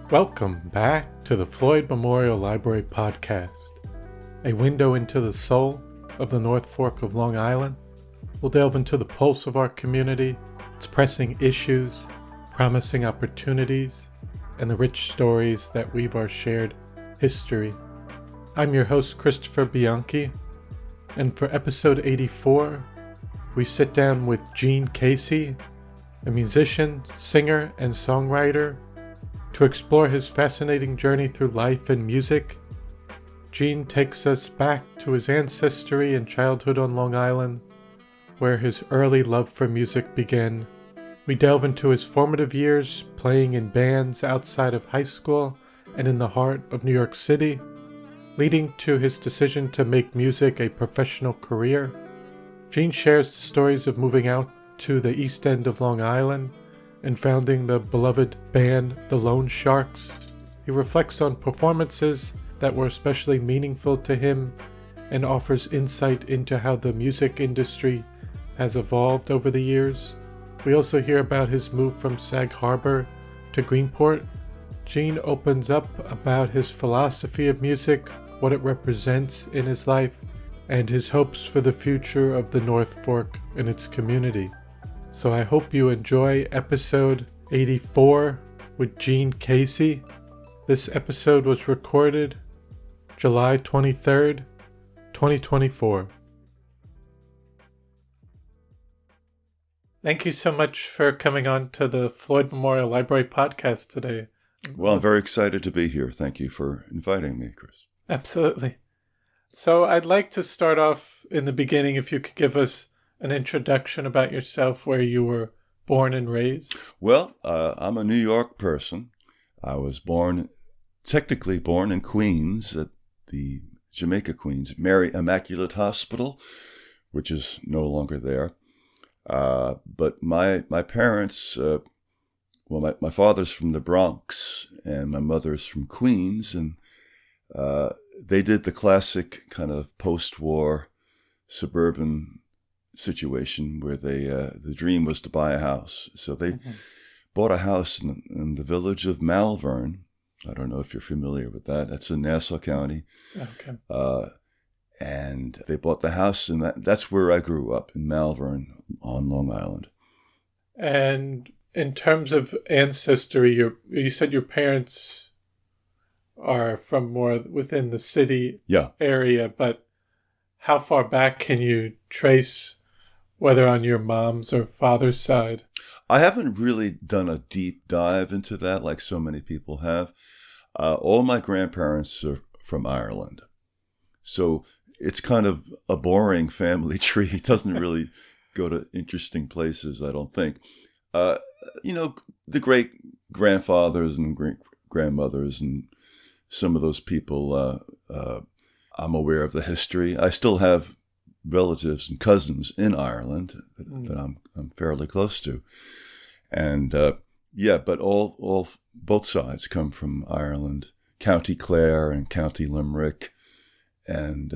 Welcome back to the Floyd Memorial Library Podcast, a window into the soul of the North Fork of Long Island. We'll delve into the pulse of our community, its pressing issues, promising opportunities, and the rich stories that weave our shared history. I'm your host, Christopher Bianchi, and for episode 84, we sit down with Gene Casey, a musician, singer, and songwriter, to explore his fascinating journey through life and music. Gene takes us back to his ancestry and childhood on Long Island, where his early love for music began. We delve into his formative years playing in bands outside of high school and in the heart of New York City, leading to his decision to make music a professional career. Gene shares the stories of moving out to the East End of Long Island and founding the beloved band The Lone Sharks. He reflects on performances that were especially meaningful to him and offers insight into how the music industry has evolved over the years. We also hear about his move from Sag Harbor to Greenport. Gene opens up about his philosophy of music, what it represents in his life, and his hopes for the future of the North Fork and its community. So I hope you enjoy episode 84 with Gene Casey. This episode was recorded July 23rd, 2024. Thank you so much for coming on to the Floyd Memorial Library Podcast today. Well, I'm very excited to be here. Thank you for inviting me, Chris. Absolutely. So I'd like to start off in the beginning, if you could give us an introduction about yourself, where you were born and raised. Well, I'm a New York person. I was technically born in Queens at the Jamaica Queens Mary Immaculate Hospital, which is no longer there. But my parents, my father's from the Bronx and my mother's from Queens, and they did the classic kind of post-war suburban situation where the dream was to buy a house. So they bought a house in the village of Malvern. I don't know if you're familiar with that. That's in Nassau County. Okay. And they bought the house, and that's where I grew up, in Malvern on Long Island. And in terms of ancestry, you said your parents are from more within the city area, but how far back can you trace, whether on your mom's or father's side? I haven't really done a deep dive into that like so many people have. All my grandparents are from Ireland. So it's kind of a boring family tree. It doesn't really go to interesting places, I don't think. The great grandfathers and great grandmothers and some of those people, I'm aware of the history. I still have relatives and cousins in Ireland that I'm fairly close to, and but both sides come from Ireland, County Clare and County Limerick, and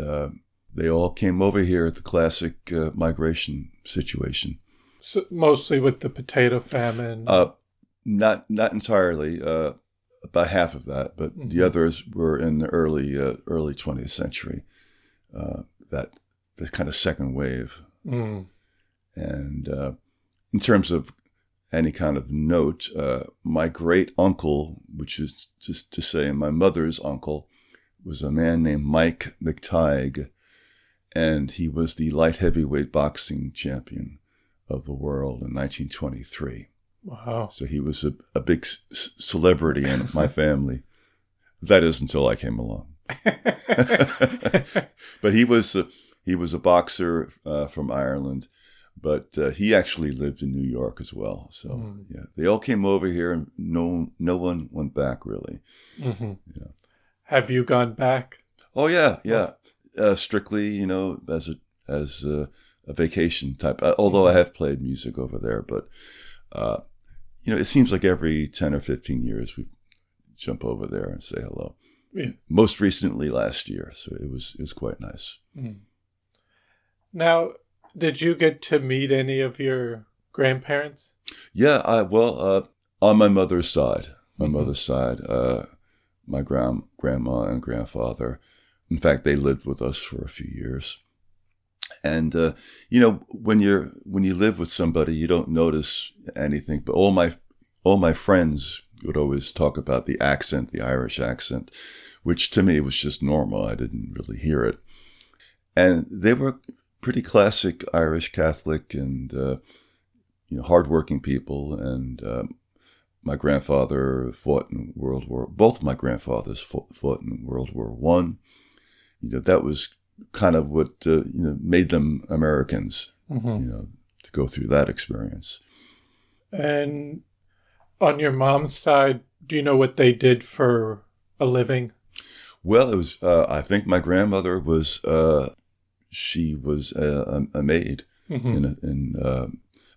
they all came over here at the classic migration situation. So mostly with the potato famine. Not entirely. About half of that, but the others were in the early 20th century. That the kind of second wave. And in terms of any kind of note, my great uncle, which is just to say my mother's uncle, was a man named Mike McTighe, and he was the light heavyweight boxing champion of the world in 1923. Wow. So he was a big celebrity in my family. That is until I came along. But he was a boxer from Ireland, but he actually lived in New York as well. So they all came over here, and no one went back really. Mm-hmm. Yeah. Have you gone back? Oh yeah. Strictly, as a vacation type. Although I have played music over there, but it seems like every 10 or 15 years we jump over there and say hello. Yeah. Most recently last year, so it was quite nice. Now, did you get to meet any of your grandparents? Yeah, on my mother's side, my grandma and grandfather. In fact, they lived with us for a few years. And when you live with somebody, you don't notice anything. But all my friends would always talk about the accent, the Irish accent, which to me was just normal. I didn't really hear it. And they were pretty classic Irish Catholic and hardworking people. And my grandfather fought in both my grandfathers fought in World War I. That was kind of what made them Americans, to go through that experience. And on your mom's side, do you know what they did for a living? Well, it was. I think my grandmother was. She was a maid in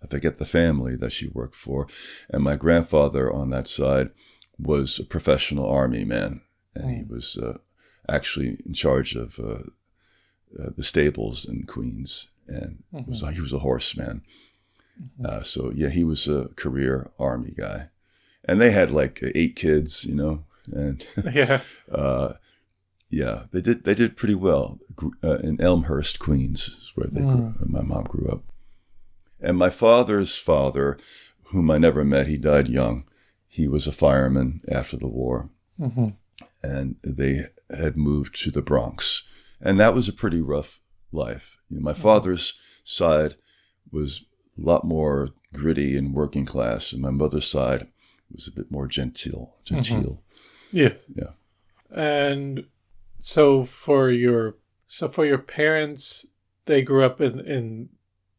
I forget the family that she worked for, and my grandfather on that side was a professional army man, and he was actually in charge of the stables in Queens, and he was a horseman. So yeah, he was a career army guy, and they had like 8 kids, and Yeah. yeah, they did pretty well in Elmhurst, Queens, is where my mom grew up. And my father's father, whom I never met, he died young. He was a fireman after the war, and they had moved to the Bronx. And that was a pretty rough life. My father's side was a lot more gritty and working class, and my mother's side was a bit more genteel. Yes. Yeah. And so for your parents, they grew up in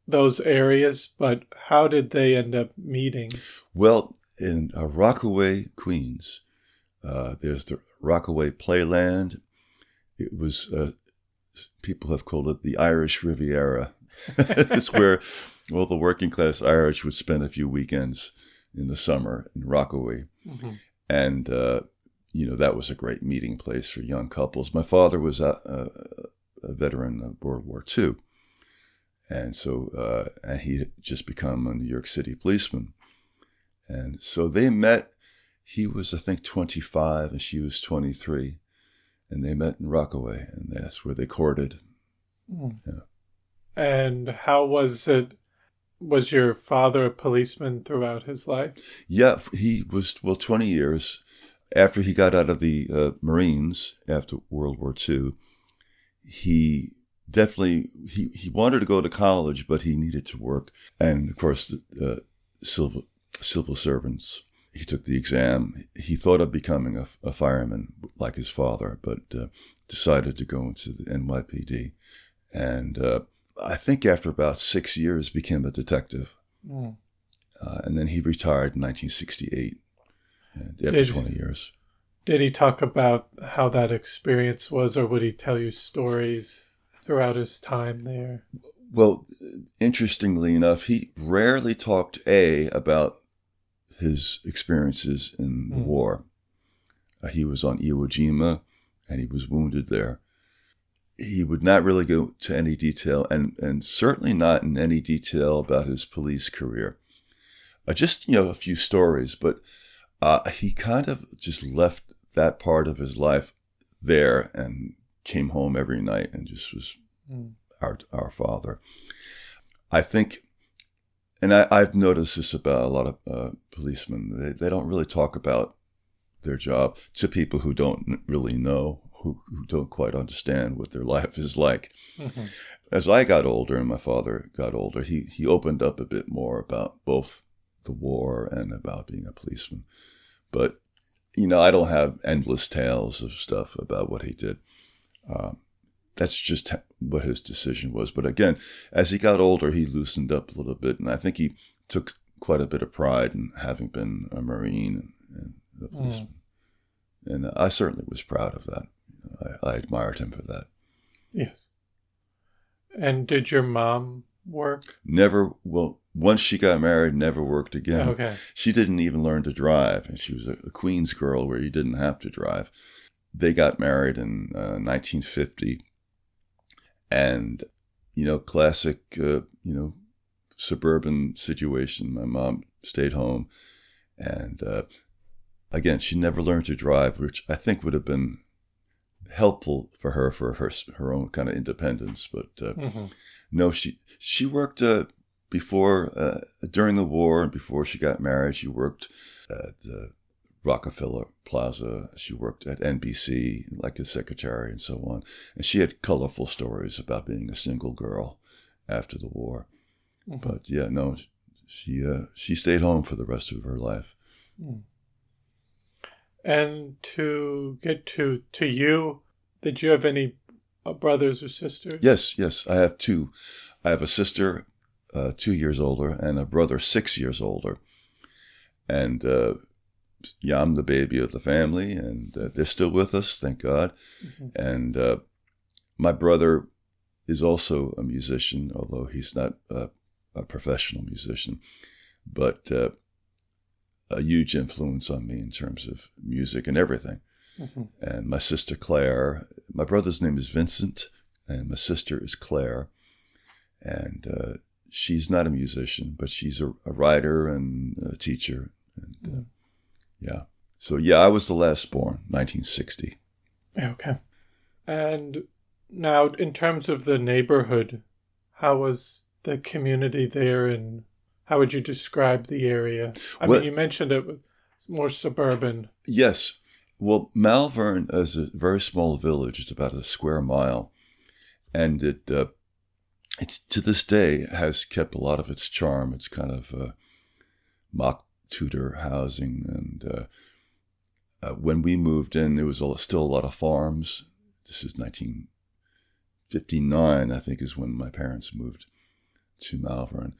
those areas, but how did they end up meeting? Well, in Rockaway, Queens, there's the Rockaway Playland. It was, people have called it the Irish Riviera. It's where all the working class Irish would spend a few weekends in the summer in Rockaway. And, that was a great meeting place for young couples. My father was a veteran of World War II. And so, and he had just become a New York City policeman. And so they met. He was, I think, 25 and she was 23. And they met in Rockaway, and that's where they courted. Yeah. And how was it? Was your father a policeman throughout his life? Yeah, he was, 20 years. After he got out of the Marines after World War II, he definitely, he wanted to go to college, but he needed to work. And of course, the civil servants, he took the exam. He thought of becoming a fireman like his father, but decided to go into the NYPD. And I think after about 6 years, became a detective. And then he retired in 1968, and after 20 years. Did he talk about how that experience was, or would he tell you stories throughout his time there? Well, interestingly enough, he rarely talked about his experiences in the war. He was on Iwo Jima, and he was wounded there. He would not really go to any detail, and certainly not in any detail about his police career. Just, a few stories, but he kind of just left that part of his life there and came home every night and just was our father. I think, and I've noticed this about a lot of policemen, they don't really talk about their job to people who don't really know, who don't quite understand what their life is like. As I got older and my father got older, he opened up a bit more about both the war and about being a policeman. But, I don't have endless tales of stuff about what he did. That's just what his decision was. But again, as he got older, he loosened up a little bit. And I think he took quite a bit of pride in having been a Marine and a policeman. And I certainly was proud of that. I admired him for that. Yes. And did your mom work? Never, well, once she got married, never worked again. Okay. She didn't even learn to drive. And she was a Queens girl where you didn't have to drive. They got married in 1950. And, classic, suburban situation. My mom stayed home. And again, she never learned to drive, which I think would have been helpful for her own kind of independence. But no, she worked before, during the war and before she got married. She worked at Rockefeller Plaza. She worked at NBC like a secretary and so on. And she had colorful stories about being a single girl after the war. But yeah, no, she stayed home for the rest of her life. And to get to you, did you have any brothers or sisters? Yes, I have two. I have a sister 2 years older and a brother 6 years older. And I'm the baby of the family, and they're still with us, thank God. And my brother is also a musician, although he's not a professional musician, but a huge influence on me in terms of music and everything. And my sister Claire, my brother's name is Vincent, and my sister is Claire. And she's not a musician, but she's a writer and a teacher. And yeah. So yeah, I was the last born, 1960. Okay. And now, in terms of the neighborhood, how was the community there, and how would you describe the area? I mean, you mentioned it was more suburban. Yes. Well, Malvern is a very small village. It's about a square mile. And it's to this day has kept a lot of its charm. It's kind of mock Tudor housing. And when we moved in, there was still a lot of farms. This is 1959, I think, is when my parents moved to Malvern.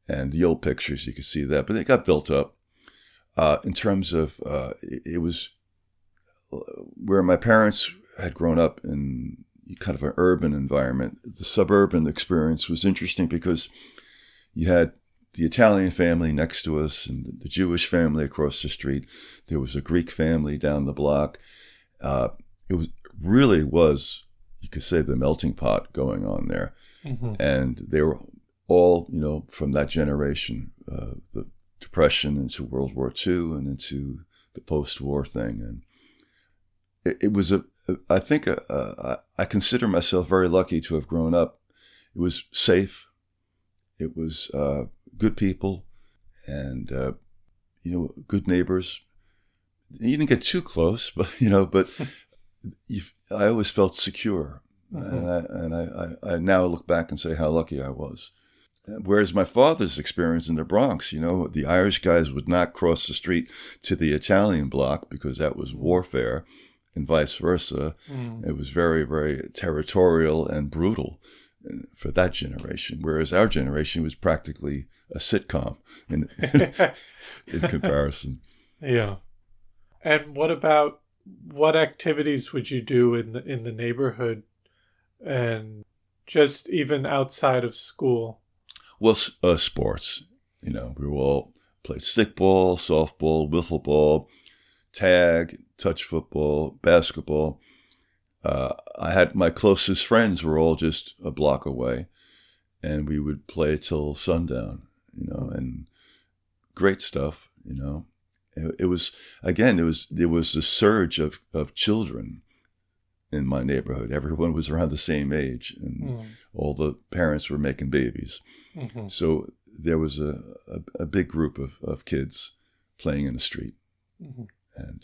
And the old pictures, you can see that. But they got built up. In terms of, it was where my parents had grown up in kind of an urban environment. The suburban experience was interesting because you had the Italian family next to us and the Jewish family across the street. There was a Greek family down the block. It really was, you could say, the melting pot going on there. And they were all, from that generation, the Depression into World War II and into the post-war thing. And it was I consider myself very lucky to have grown up. It was safe. It was good people and, good neighbors. You didn't get too close, but I always felt secure. And I now look back and say how lucky I was. Whereas my father's experience in the Bronx, the Irish guys would not cross the street to the Italian block because that was warfare, and vice versa. It was very, very territorial and brutal for that generation, whereas our generation was practically a sitcom in comparison. Yeah. And what activities would you do in the neighborhood, and just even outside of school? Well, sports. We all played stickball, softball, wiffle ball, tag, touch football, basketball. I had my closest friends were all just a block away, and we would play till sundown. And great stuff. It was there was a surge of children in my neighborhood. Everyone was around the same age, and all the parents were making babies. So there was a big group of kids playing in the street. And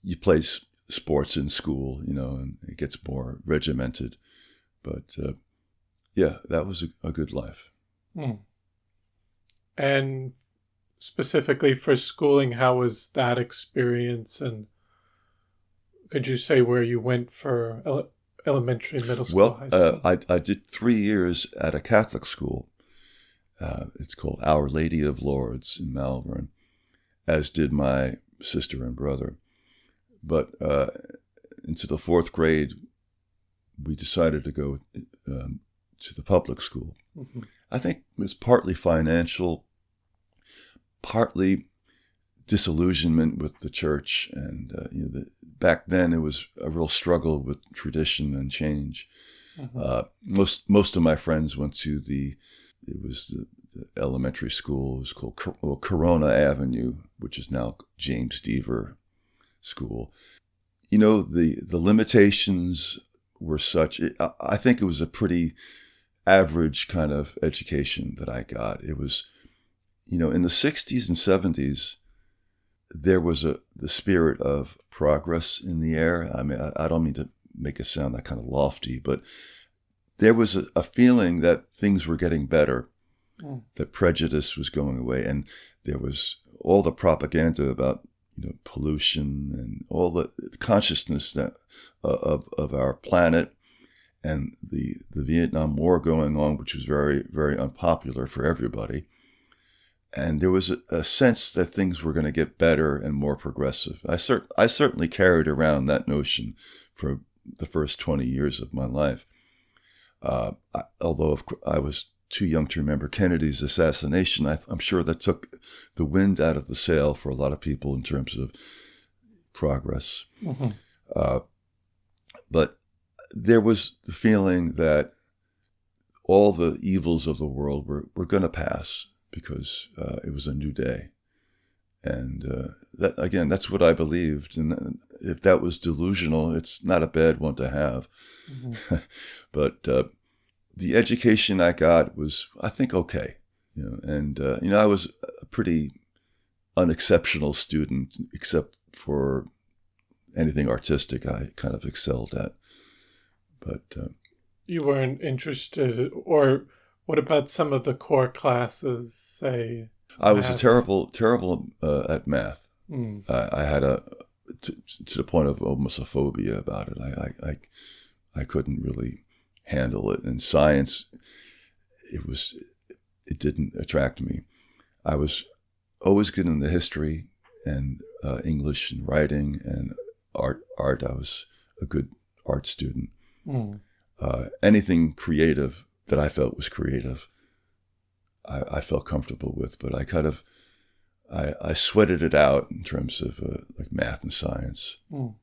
you play sports in school, and it gets more regimented. But that was a good life. And specifically for schooling, how was that experience? And could you say where you went for elementary, middle school, high school? I did 3 years at a Catholic school. It's called Our Lady of Lourdes in Malvern, as did my sister and brother. But into the 4th grade, we decided to go to the public school. Mm-hmm. I think it was partly financial, partly disillusionment with the church, and back then it was a real struggle with tradition and change. Mm-hmm. Most of my friends went to the elementary school. It was called Corona Avenue, which is now James Deaver School. The limitations were such. I think it was a pretty average kind of education that I got. It was, in the 60s and 70s, there was the spirit of progress in the air. I mean, I don't mean to make it sound that kind of lofty, but there was a feeling that things were getting better, that prejudice was going away, and there was all the propaganda about pollution and all the consciousness that of our planet, and the Vietnam War going on, which was very, very unpopular for everybody. And there was a sense that things were going to get better and more progressive. I certainly carried around that notion for the first 20 years of my life. Although I was too young to remember Kennedy's assassination, I'm sure that took the wind out of the sail for a lot of people in terms of progress. Mm-hmm. But there was the feeling that all the evils of the world were going to pass, because it was a new day. And that's what I believed. And if that was delusional, it's not a bad one to have. Mm-hmm. But the education I got was, I think, okay. And I was a pretty unexceptional student, except for anything artistic I kind of excelled at. But you weren't interested, or what about some of the core classes, say? I was terrible at math. Mm. I had to the point of almost a phobia about it. I couldn't really handle it. And science, it didn't attract me. I was always good in the history and English and writing and art. I was a good art student. Mm. Anything creative that I felt was creative, I felt comfortable with, but I sweated it out in terms of like math and science. Mm.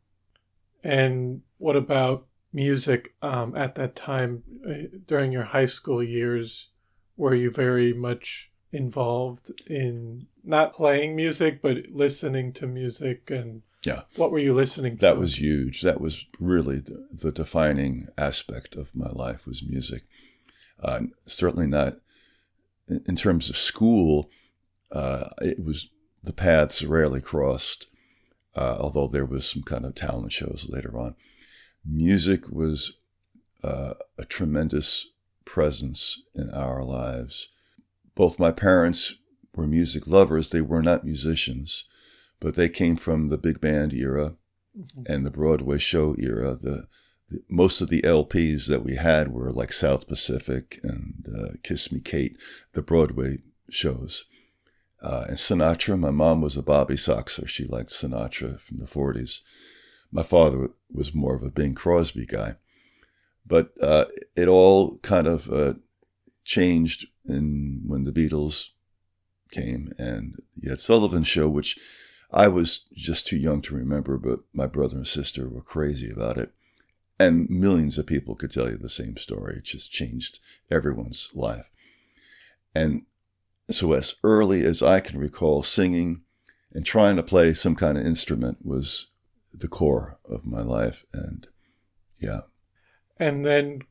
And what about music at that time? During your high school years, were you very much involved in not playing music, but listening to music? And yeah, what were you listening to? That was huge. That was really the defining aspect of my life, was music. Certainly not in terms of school. It was, the paths rarely crossed, although there was some kind of talent shows later on. Music was a tremendous presence in our lives. Both my parents were music lovers. They were not musicians, but they came from the big band era and the Broadway show era. Most of the LPs that we had were like South Pacific and Kiss Me Kate, the Broadway shows. And Sinatra, my mom was a Bobby Soxer. She liked Sinatra from the 40s. My father was more of a Bing Crosby guy. But it all kind of changed when the Beatles came, and you had Sullivan Show, which I was just too young to remember, but my brother and sister were crazy about it. And millions of people could tell you the same story. It just changed everyone's life. And so as early as I can recall, singing and trying to play some kind of instrument was the core of my life. And yeah. And then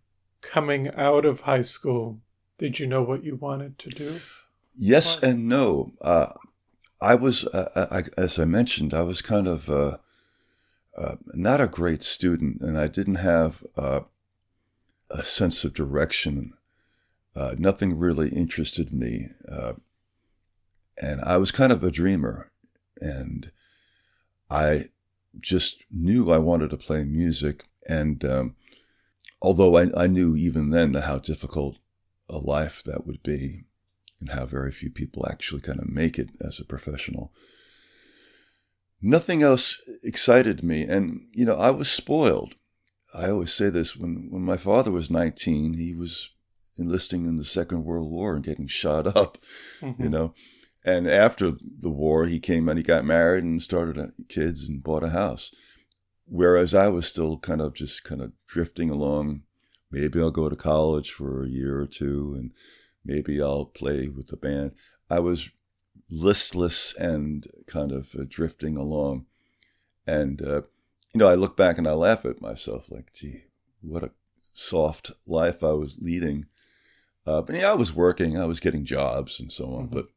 coming out of high school, did you know what you wanted to do? Yes and no. I was, as I mentioned, I was kind of not a great student, and I didn't have a sense of direction. Nothing really interested me. And I was kind of a dreamer, and I just knew I wanted to play music. And although I knew even then how difficult a life that would be, and how very few people actually kind of make it as a professional, nothing else excited me. And, I was spoiled. I always say this, when my father was 19, he was enlisting in the Second World War and getting shot up, you Mm-hmm. know. And after the war, he came and he got married and started kids and bought a house. Whereas I was still kind of drifting along. Maybe I'll go to college for a year or two and maybe I'll play with the band. I was listless and kind of drifting along. And, I look back and I laugh at myself like, gee, what a soft life I was leading. But yeah, I was working, I was getting jobs and so on. Mm-hmm. But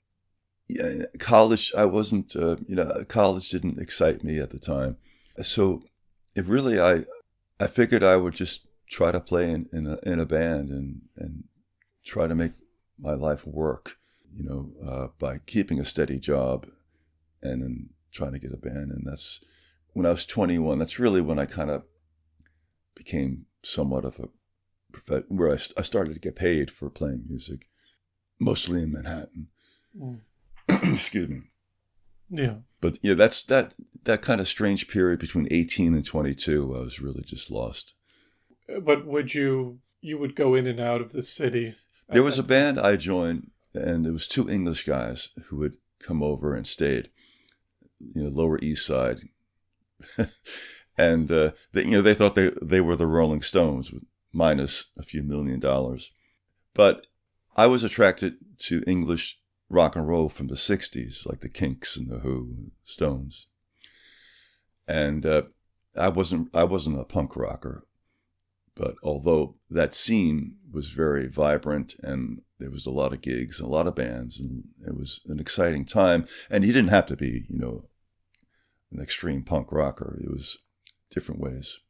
yeah, college, I wasn't, college didn't excite me at the time. So it really, I figured I would just try to play in a band and try to make my life work, by keeping a steady job and then trying to get a band. And that's when I was 21. That's really when I kind of became somewhat of where I started to get paid for playing music, mostly in Manhattan. Mm. Excuse me. Yeah. But yeah, that's that kind of strange period between 18 and 22. I was really just lost. But you would go in and out of the city There at was a that time? band I joined, and there was two English guys who would come over and stayed, Lower East Side, and they thought they were the Rolling Stones, minus a few $1 million. But I was attracted to English rock and roll from the '60s, like the Kinks and the Who, and Stones, and I wasn't a punk rocker. But although that scene was very vibrant and there was a lot of gigs, a lot of bands, and it was an exciting time. And you didn't have to be, an extreme punk rocker. It was different ways.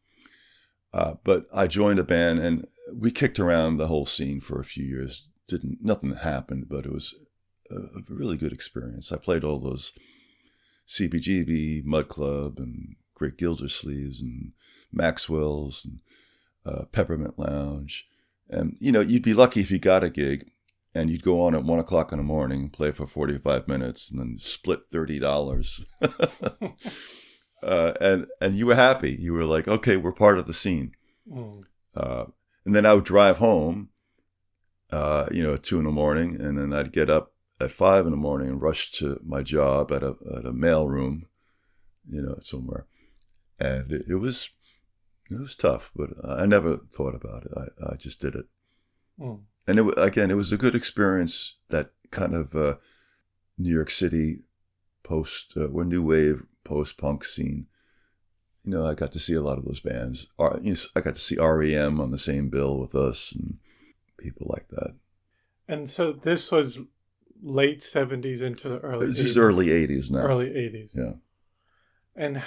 But I joined a band and we kicked around the whole scene for a few years. Nothing happened, but it was a really good experience. I played all those CBGB, Mud Club, and Great Gildersleeves, and Maxwell's, and Peppermint Lounge. And, you'd be lucky if you got a gig and you'd go on at 1 o'clock in the morning, play for 45 minutes, and then split $30. And you were happy. You were like, okay, we're part of the scene. Mm. And then I would drive home, at 2 in the morning, and then I'd get up at 5 in the morning and rush to my job at a mail room, somewhere. And it was tough, but I never thought about it. I just did it. Mm. And it was a good experience, that kind of New York City or new wave post-punk scene. I got to see a lot of those bands. I got to see REM on the same bill with us and people like that. And so this was late 70s into the early 80s. This is early 80s now. Early 80s. Yeah. And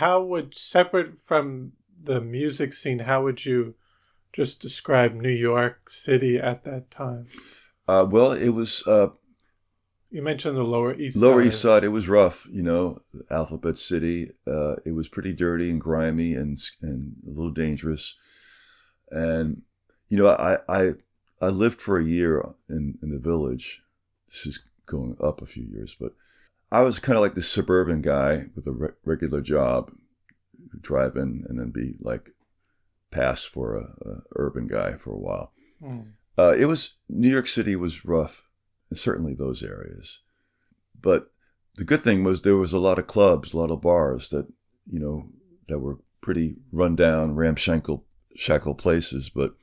separate from the music scene, how would you just describe New York City at that time? Well, it was You mentioned the Lower East Lower Side. East Side. It was rough, Alphabet City. It was pretty dirty and grimy and a little dangerous. And I lived for a year in the Village. This is going up a few years, but I was kind of like the suburban guy with a regular job, drive in and then be like pass for a urban guy for a while. Mm. New York City was rough, certainly those areas. But the good thing was there was a lot of clubs, a lot of bars that were pretty run down, ramshackle places, but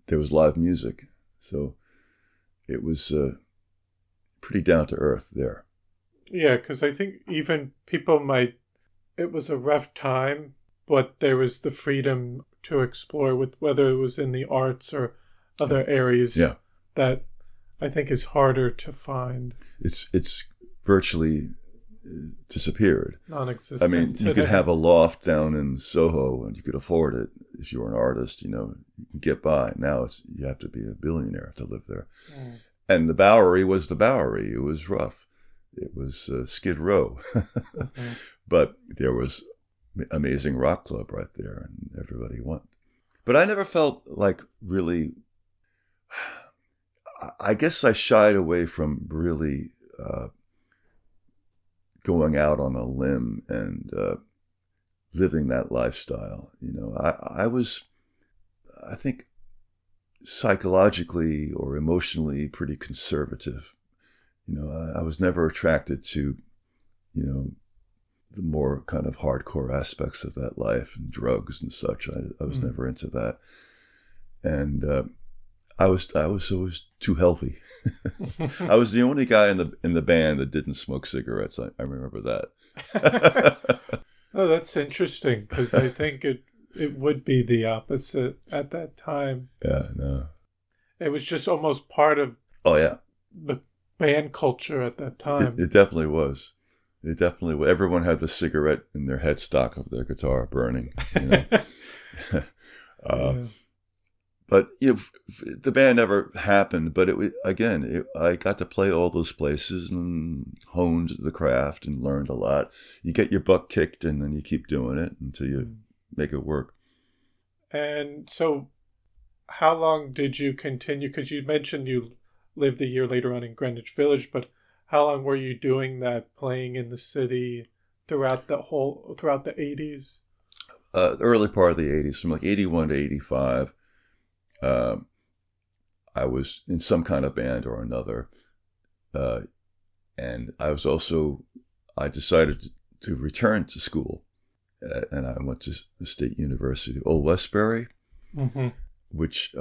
there was live music, so it was pretty down to earth there. Yeah, because I think even it was a rough time, but there was the freedom to explore with whether it was in the arts or other areas that I think is harder to find. It's virtually disappeared. Non-existent. I mean, you could have a loft down in Soho and you could afford it if you were an artist, you can get by. Now you have to be a billionaire to live there. Mm. And the Bowery was the Bowery. It was rough. It was Skid Row. Mm-hmm. But there was amazing rock club right there and everybody went. But I never felt like really, I guess I shied away from really going out on a limb and living that lifestyle. I was I think, psychologically or emotionally pretty conservative. I was never attracted to, the more kind of hardcore aspects of that life and drugs and such. I was never into that. And I was always too healthy. I was the only guy in the band that didn't smoke cigarettes. I remember that. Oh, that's interesting, because I think it would be the opposite at that time. Yeah, no. It was just almost part of Oh yeah, the band culture at that time. it definitely was. It definitely was. Everyone had the cigarette in their headstock of their guitar burning. Yeah. But the band never happened. But I got to play all those places and honed the craft and learned a lot. You get your butt kicked, and then you keep doing it until you make it work. And so, how long did you continue? Because you mentioned you lived a year later on in Greenwich Village, but how long were you doing that, playing in the city throughout the 80s? Early part of the 80s, from like 81 to 85. I was in some kind of band or another. And I decided to return to school. And I went to the State University, Old Westbury, which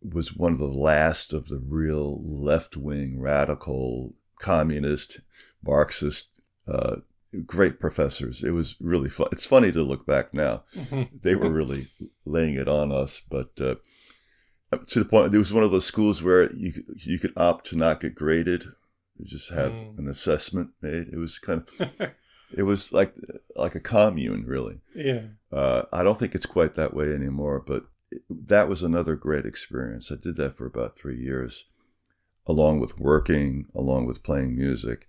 was one of the last of the real left-wing, radical, communist, Marxist, great professors. It was really fun. It's funny to look back now. They were really laying it on us, but to the point, it was one of those schools where you could opt to not get graded. You just have an assessment made. It was it was like a commune, really. Yeah. I don't think it's quite that way anymore, but that was another great experience. I did that for about 3 years, along with working, along with playing music,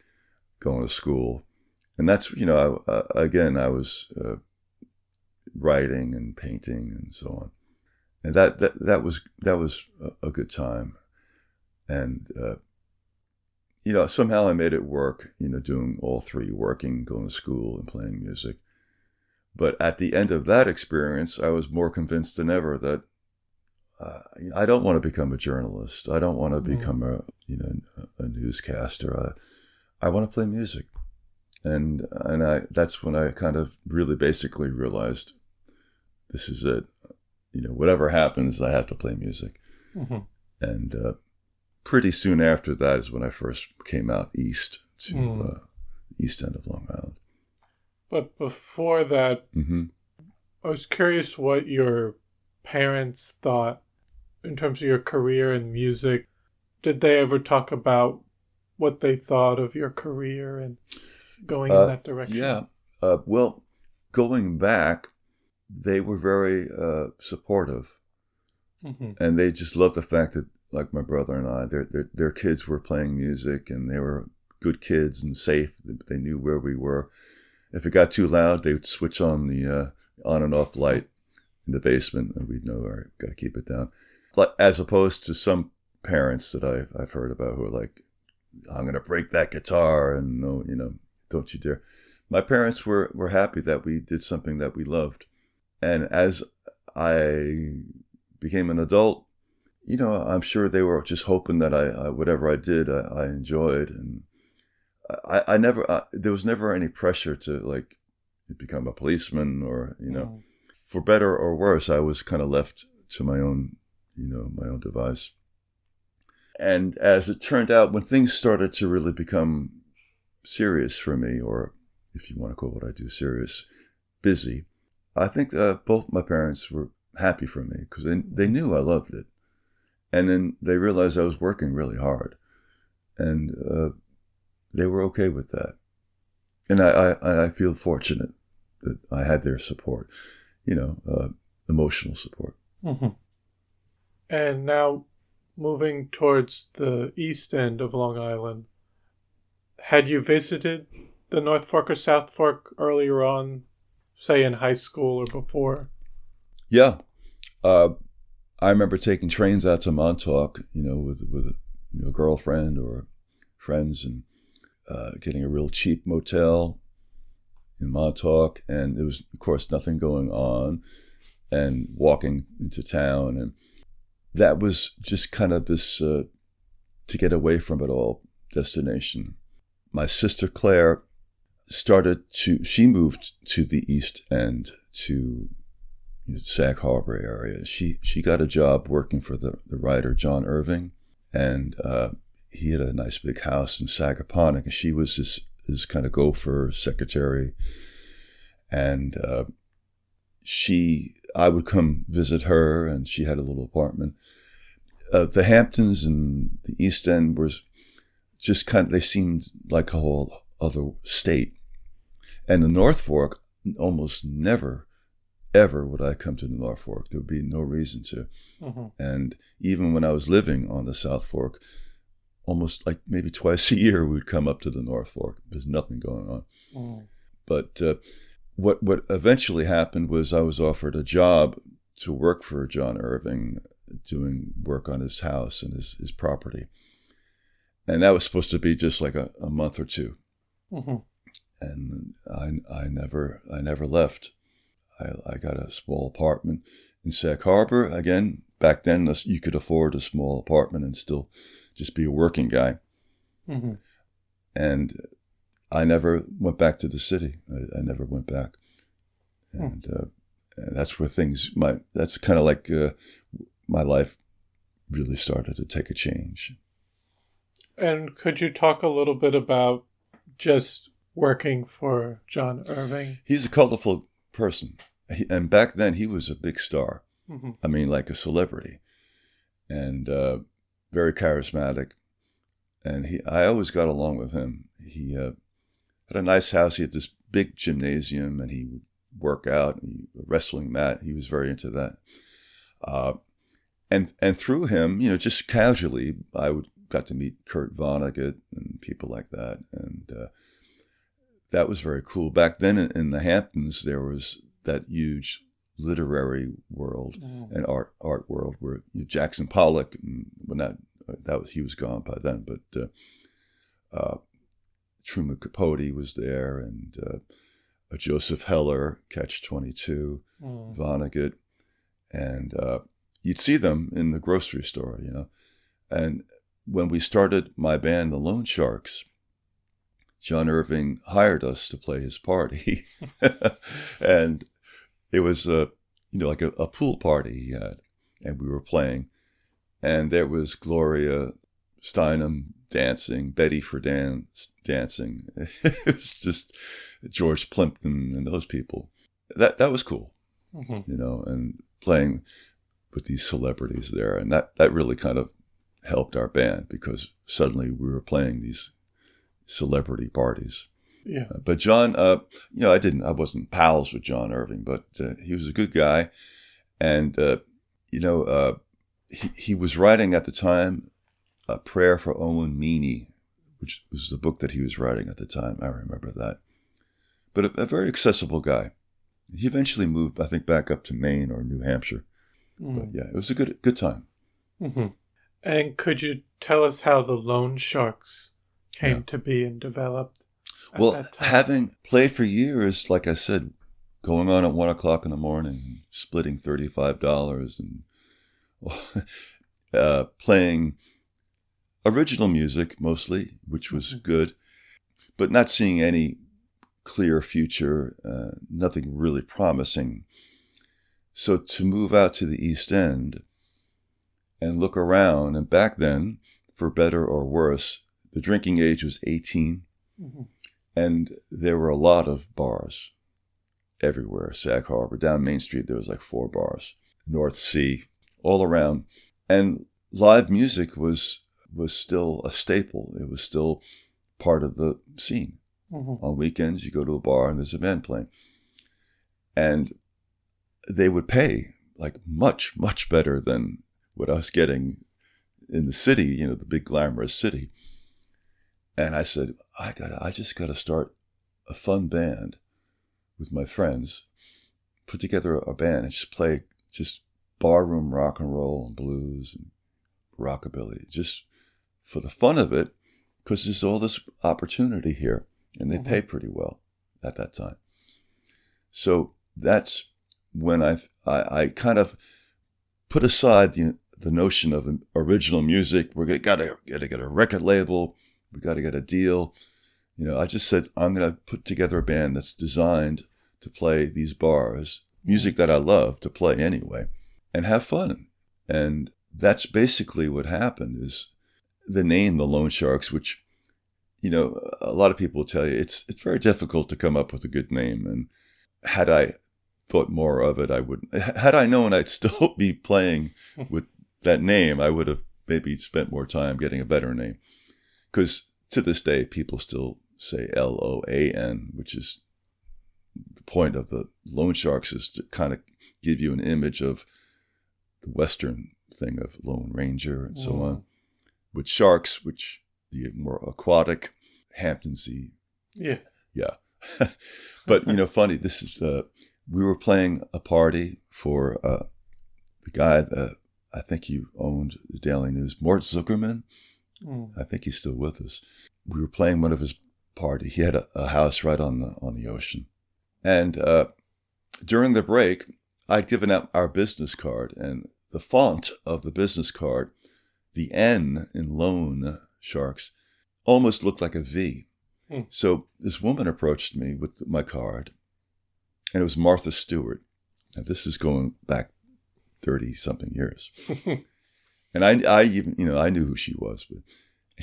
going to school. And that's, I was writing and painting and so on. And that was a good time. And, somehow I made it work, doing all three, working, going to school, and playing music. But at the end of that experience, I was more convinced than ever that I don't want to become a journalist. I don't want to become a newscaster. I want to play music. And that's when I kind of really basically realized this is it. Whatever happens, I have to play music. And pretty soon after that is when I first came out east to east end of Long Island. But before that, I was curious what your parents thought in terms of your career in music. Did they ever talk about what they thought of your career and going in that direction? Yeah. Well, going back, they were very supportive. And they just loved the fact that, like my brother and I, their kids were playing music and they were good kids and safe. They knew where we were. If it got too loud, they would switch on the on and off light in the basement, and we'd know, all right, got to keep it down. But as opposed to some parents that I've heard about who are like, I'm going to break that guitar, and no, don't you dare. My parents were happy that we did something that we loved. And as I became an adult, I'm sure they were just hoping that I whatever I did, I enjoyed. And I never, there was never any pressure to like become a policeman or, for better or worse, I was kind of left to my own, my own device. And as it turned out, when things started to really become serious for me, or if you want to call what I do serious, busy, I think both my parents were happy for me because they knew I loved it. And then they realized I was working really hard. And they were okay with that. And I feel fortunate that I had their support, emotional support. And now moving towards the east end of Long Island, had you visited the North Fork or South Fork earlier on, say in high school or before? Yeah. I remember taking trains out to Montauk, with a girlfriend or friends, and getting a real cheap motel in Montauk, and there was, of course, nothing going on. and walking into town. And that was just kind of this, to get away from it all, destination. My sister Claire she moved to the East End, to Sag Harbor area. She got a job working for the writer John Irving, and he had a nice big house in Sagaponack, and she was his kind of gopher secretary. And I would come visit her, and she had a little apartment. The Hamptons and the East End was just they seemed like a whole other state. And the North Fork, almost never, ever would I come to the North Fork. There would be no reason to. Mm-hmm. And even when I was living on the South Fork, almost like maybe twice a year, we'd come up to the North Fork. There's nothing going on. Mm. But what eventually happened was I was offered a job to work for John Irving, doing work on his house and his property. And that was supposed to be just like a month or two. Mm-hmm. And I never left. I got a small apartment in Sag Harbor. Again, back then you could afford a small apartment and still just be a working guy. Mm-hmm. And I never went back to the city. I never went back. And that's where that's kind of like my life really started to take a change. And could you talk a little bit about just working for John Irving? He's a colorful person. And back then he was a big star. Mm-hmm. I mean, like a celebrity. And very charismatic. And I always got along with him. He had a nice house. He had this big gymnasium, and he would work out, and a wrestling mat. He was very into that. And through him, just casually, I got to meet Kurt Vonnegut and people like that. And that was very cool. Back then in the Hamptons, there was that huge literary world and art world where Jackson Pollock, he was gone by then, but Truman Capote was there, and Joseph Heller, Catch-22, Vonnegut, and you'd see them in the grocery store, And when we started my band, the Loan Sharks, John Irving hired us to play his party, and it was like a pool party he had, and we were playing, and there was Gloria Steinem dancing, Betty Friedan dancing. It was just George Plimpton and those people. That was cool, and playing with these celebrities there, and that really kind of helped our band because suddenly we were playing these celebrity parties. Yeah. But John, I wasn't pals with John Irving, but he was a good guy, and he was writing at the time A Prayer for Owen Meany, which was the book that he was writing at the time. I remember that. But a very accessible guy. He eventually moved, I think, back up to Maine or New Hampshire. But yeah, it was a good time. Mm-hmm. And could you tell us how the Loan Sharks came to be and developed? Well, having played for years, like I said, going on at 1 o'clock in the morning, splitting $35 and playing original music mostly, which was good, but not seeing any clear future, nothing really promising. So to move out to the East End and look around, and back then, for better or worse, the drinking age was 18. Mm-hmm. And there were a lot of bars everywhere. Sag Harbor, down Main Street, there was like 4 bars. North Sea, all around. And live music was still a staple. It was still part of the scene. Mm-hmm. On weekends, you go to a bar and there's a band playing. And they would pay like much, much better than what I was getting in the city, the big glamorous city. And I said, I just got to start a fun band with my friends, put together a band and just play just barroom rock and roll and blues and rockabilly, just for the fun of it, because there's all this opportunity here, and they pay pretty well at that time. So that's when I kind of put aside the notion of original music. We're gotta get a record label. We gotta get a deal. I just said, I'm gonna put together a band that's designed to play these bars, music that I love to play anyway, and have fun. And that's basically what happened. Is the name, the Loan Sharks, which a lot of people will tell you it's very difficult to come up with a good name. And had I thought more of it, I wouldn't. Had I known I'd still be playing with that name, I would have maybe spent more time getting a better name. Because to this day, people still say LOAN, which is the point of the Loan Sharks, is to kind of give you an image of the Western thing of Lone Ranger and so on. With Sharks, which the more aquatic, Hamptonsy. Yes. Yeah. But, funny, this is, we were playing a party for the guy that I think he owned the Daily News, Mort Zuckerman. I think he's still with us. We were playing one of his party. He had a house right on the ocean. And during the break, I'd given out our business card, and the font of the business card, the N in Loan Sharks, almost looked like a V. So this woman approached me with my card, and it was Martha Stewart. And this is going back 30-something years. And I even, I knew who she was. But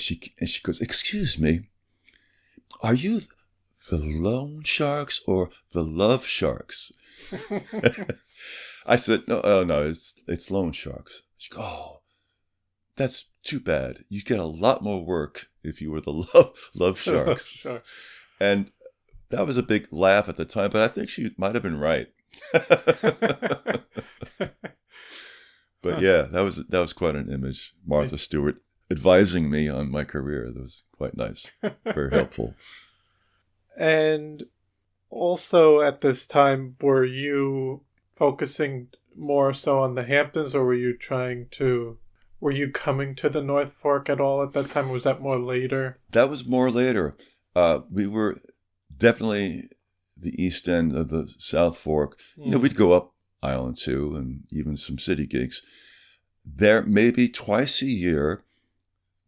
she goes, "Excuse me, are you the Loan Sharks or the Love Sharks?" I said, no, it's Loan Sharks. She goes, "Oh, that's too bad. You get a lot more work if you were the Love Sharks." Sure. And that was a big laugh at the time, but I think she might have been right. But yeah, that was quite an image. Martha Stewart advising me on my career. That was quite nice. Very helpful. And also at this time, were you focusing more so on the Hamptons, or were you coming to the North Fork at all at that time? Or was that more later? That was more later. We were definitely the east end of the South Fork. We'd go up Island too, and even some city gigs. There, maybe twice a year,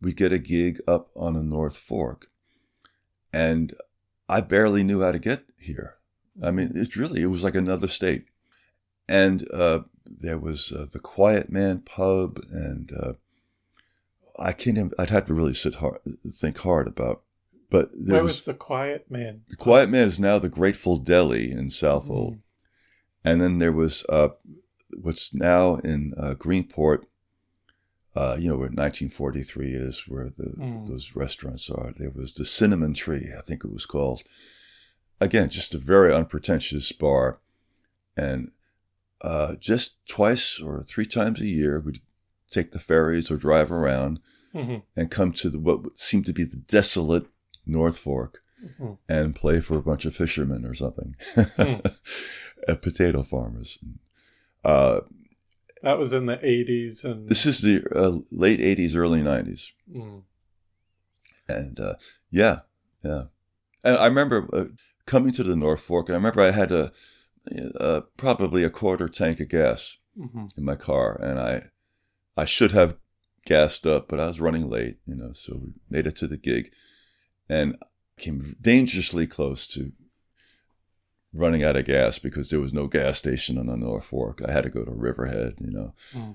we'd get a gig up on the North Fork. And I barely knew how to get here. I mean, it was like another state. And there was the Quiet Man pub, and I'd have to really think hard about. But where was the Quiet Man? The Quiet Man is now the Grateful Deli in Southold. And then there was what's now in Greenport, where 1943 is, where those restaurants are. There was the Cinnamon Tree, I think it was called. Again, just a very unpretentious bar. And just twice or three times a year, we'd take the ferries or drive around and come to what seemed to be the desolate North Fork and play for a bunch of fishermen or something. Potato farmers. That was in the 80s. And this is the late 80s, early 90s. And yeah. And I remember coming to the North Fork, and I remember I had probably a quarter tank of gas in my car, and I should have gassed up, but I was running late, so we made it to the gig and came dangerously close to running out of gas because there was no gas station on the North Fork. I had to go to Riverhead,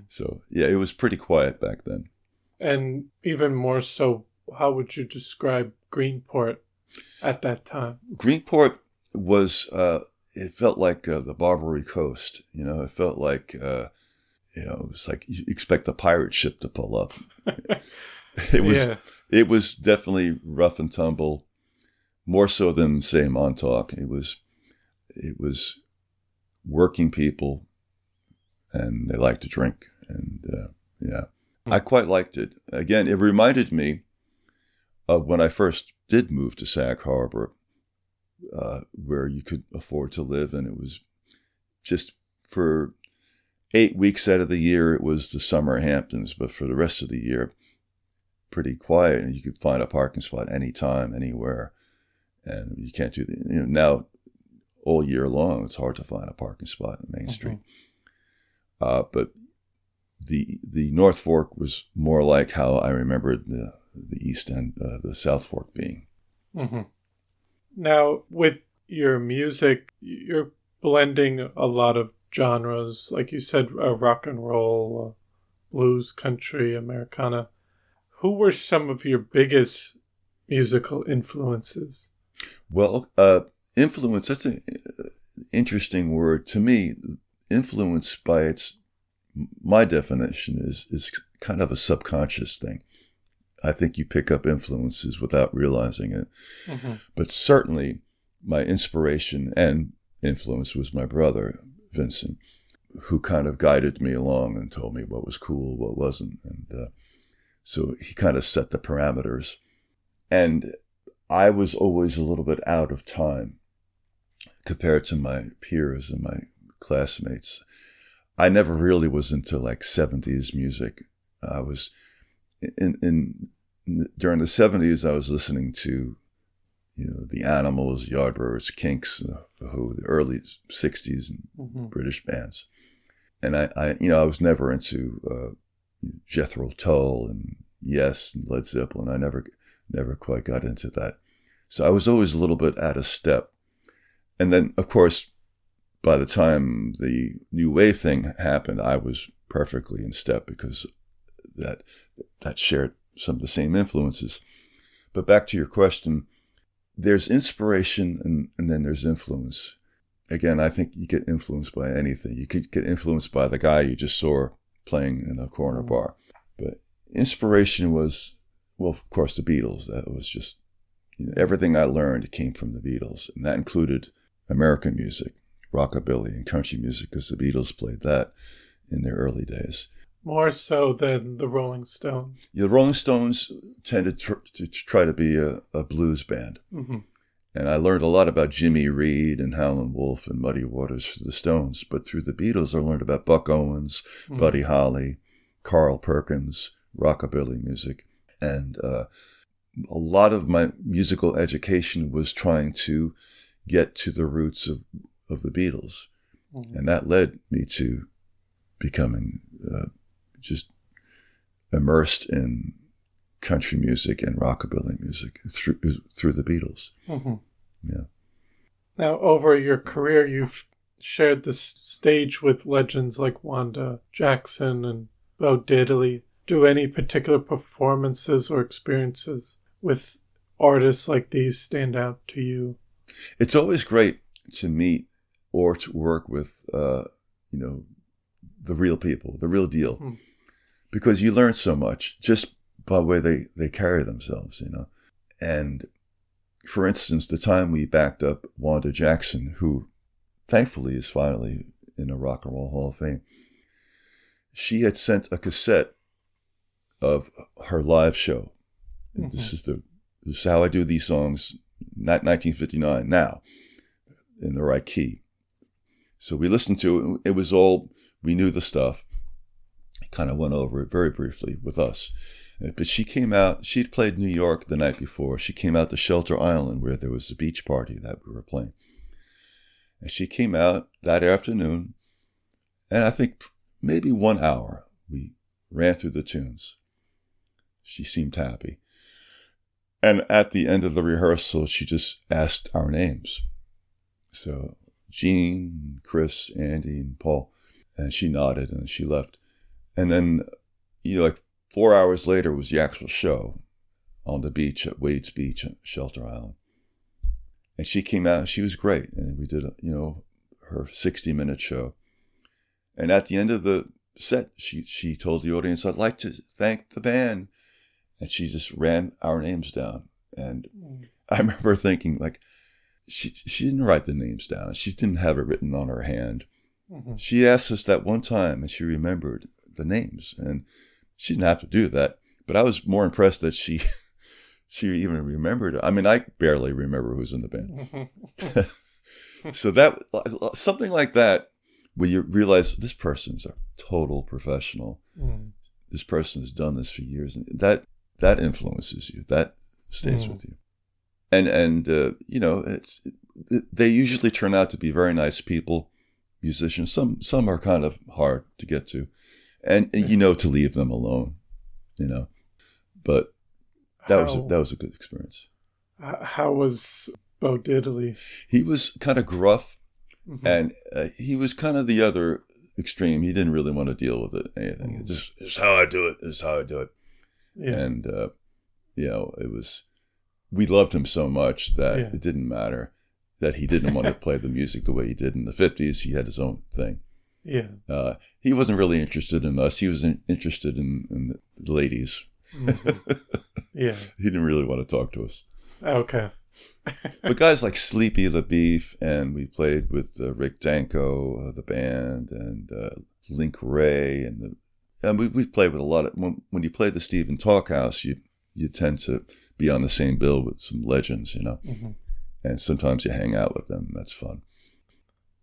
So, yeah, it was pretty quiet back then. And even more so, how would you describe Greenport at that time? Greenport was, it felt like the Barbary Coast, It felt like, it was like you expect a pirate ship to pull up. It was definitely rough and tumble, more so than, say, Montauk. It was working people, and they liked to drink. And I quite liked it. Again, it reminded me of when I first did move to Sag Harbor, where you could afford to live. And it was just for 8 weeks out of the year, it was the summer Hamptons. But for the rest of the year, pretty quiet. And you could find a parking spot anytime, anywhere. And you can't do that. Now, all year long. It's hard to find a parking spot on Main Street. But the North Fork was more like how I remembered the East End, the South Fork being. Mm-hmm. Now, with your music, you're blending a lot of genres, like you said, rock and roll, blues, country, Americana. Who were some of your biggest musical influences? Well, influence, that's an interesting word. To me, influence by my definition is kind of a subconscious thing. I think you pick up influences without realizing it. Mm-hmm. But certainly my inspiration and influence was my brother, Vincent, who kind of guided me along and told me what was cool, what wasn't. And so he kind of set the parameters. And I was always a little bit out of time compared to my peers and my classmates. I never really was into like 70s music. I was during the 70s, I was listening to, the Animals, Yardbirds, Kinks, the Who, the early 60s and British bands. And I was never into Jethro Tull and Yes and Led Zeppelin. I never quite got into that. So I was always a little bit out of step. And then, of course, by the time the new wave thing happened, I was perfectly in step because that shared some of the same influences. But back to your question, there's inspiration and then there's influence. Again, I think you get influenced by anything. You could get influenced by the guy you just saw playing in a corner bar. But inspiration was, well, of course, the Beatles. That was just, everything I learned came from the Beatles. And that included American music, rockabilly and country music, because the Beatles played that in their early days. More so than the Rolling Stones. The Rolling Stones tended to try to be a blues band. Mm-hmm. And I learned a lot about Jimmy Reed and Howlin' Wolf and Muddy Waters through the Stones. But through the Beatles, I learned about Buck Owens, Buddy Holly, Carl Perkins, rockabilly music. And a lot of my musical education was trying to get to the roots of the Beatles. Mm-hmm. And that led me to becoming just immersed in country music and rockabilly music through the Beatles. Mm-hmm. Yeah. Now, over your career, you've shared the stage with legends like Wanda Jackson and Bo Diddley. Do any particular performances or experiences with artists like these stand out to you? It's always great to meet or to work with, the real people, the real deal, because you learn so much just by the way they carry themselves, And for instance, the time we backed up Wanda Jackson, who thankfully is finally in a Rock and Roll Hall of Fame, she had sent a cassette of her live show. Mm-hmm. This is how I do these songs, not 1959, now, in the right key. So we listened to it. It was all, we knew the stuff. Kind of went over it very briefly with us. But she came out, she'd played New York the night before. She came out to Shelter Island where there was a beach party that we were playing. And she came out that afternoon, and I think maybe 1 hour we ran through the tunes. She seemed happy. And at the end of the rehearsal, she just asked our names. So Gene, Chris, Andy, and Paul. And she nodded and she left. And then, like 4 hours later was the actual show on the beach at Wade's Beach at Shelter Island. And she came out, she was great. And we did, her 60-minute show. And at the end of the set, she told the audience, "I'd like to thank the band." And she just ran our names down. And I remember thinking, like, she didn't write the names down. She didn't have it written on her hand. Mm-hmm. She asked us that one time, and she remembered the names. And she didn't have to do that. But I was more impressed that she even remembered it. I mean, I barely remember who's in the band. So that, something like that, where you realize this person's a total professional. Mm. This person has done this for years. And that influences you. That stays with you. And they usually turn out to be very nice people, musicians. Some are kind of hard to get to, and to leave them alone, But that was a good experience. How was Bo Diddley? He was kind of gruff, Mm-hmm. and he was kind of the other extreme. He didn't really want to deal with anything. Mm-hmm. This is how I do it. This is how I do it. Yeah. And it was. We loved him so much that Yeah. it didn't matter that he didn't want to play the music the way he did in the 50s. He had his own thing. Yeah. He wasn't really interested in us. He was interested in the ladies. Mm-hmm. Yeah. He didn't really want to talk to us. Okay. But guys like Sleepy LaBeef, and we played with Rick Danko, the band, and Link Ray, and we played with a lot of. When you play the Stephen Talkhouse, you tend to be on the same bill with some legends, Mm-hmm. and sometimes you hang out with them. That's fun.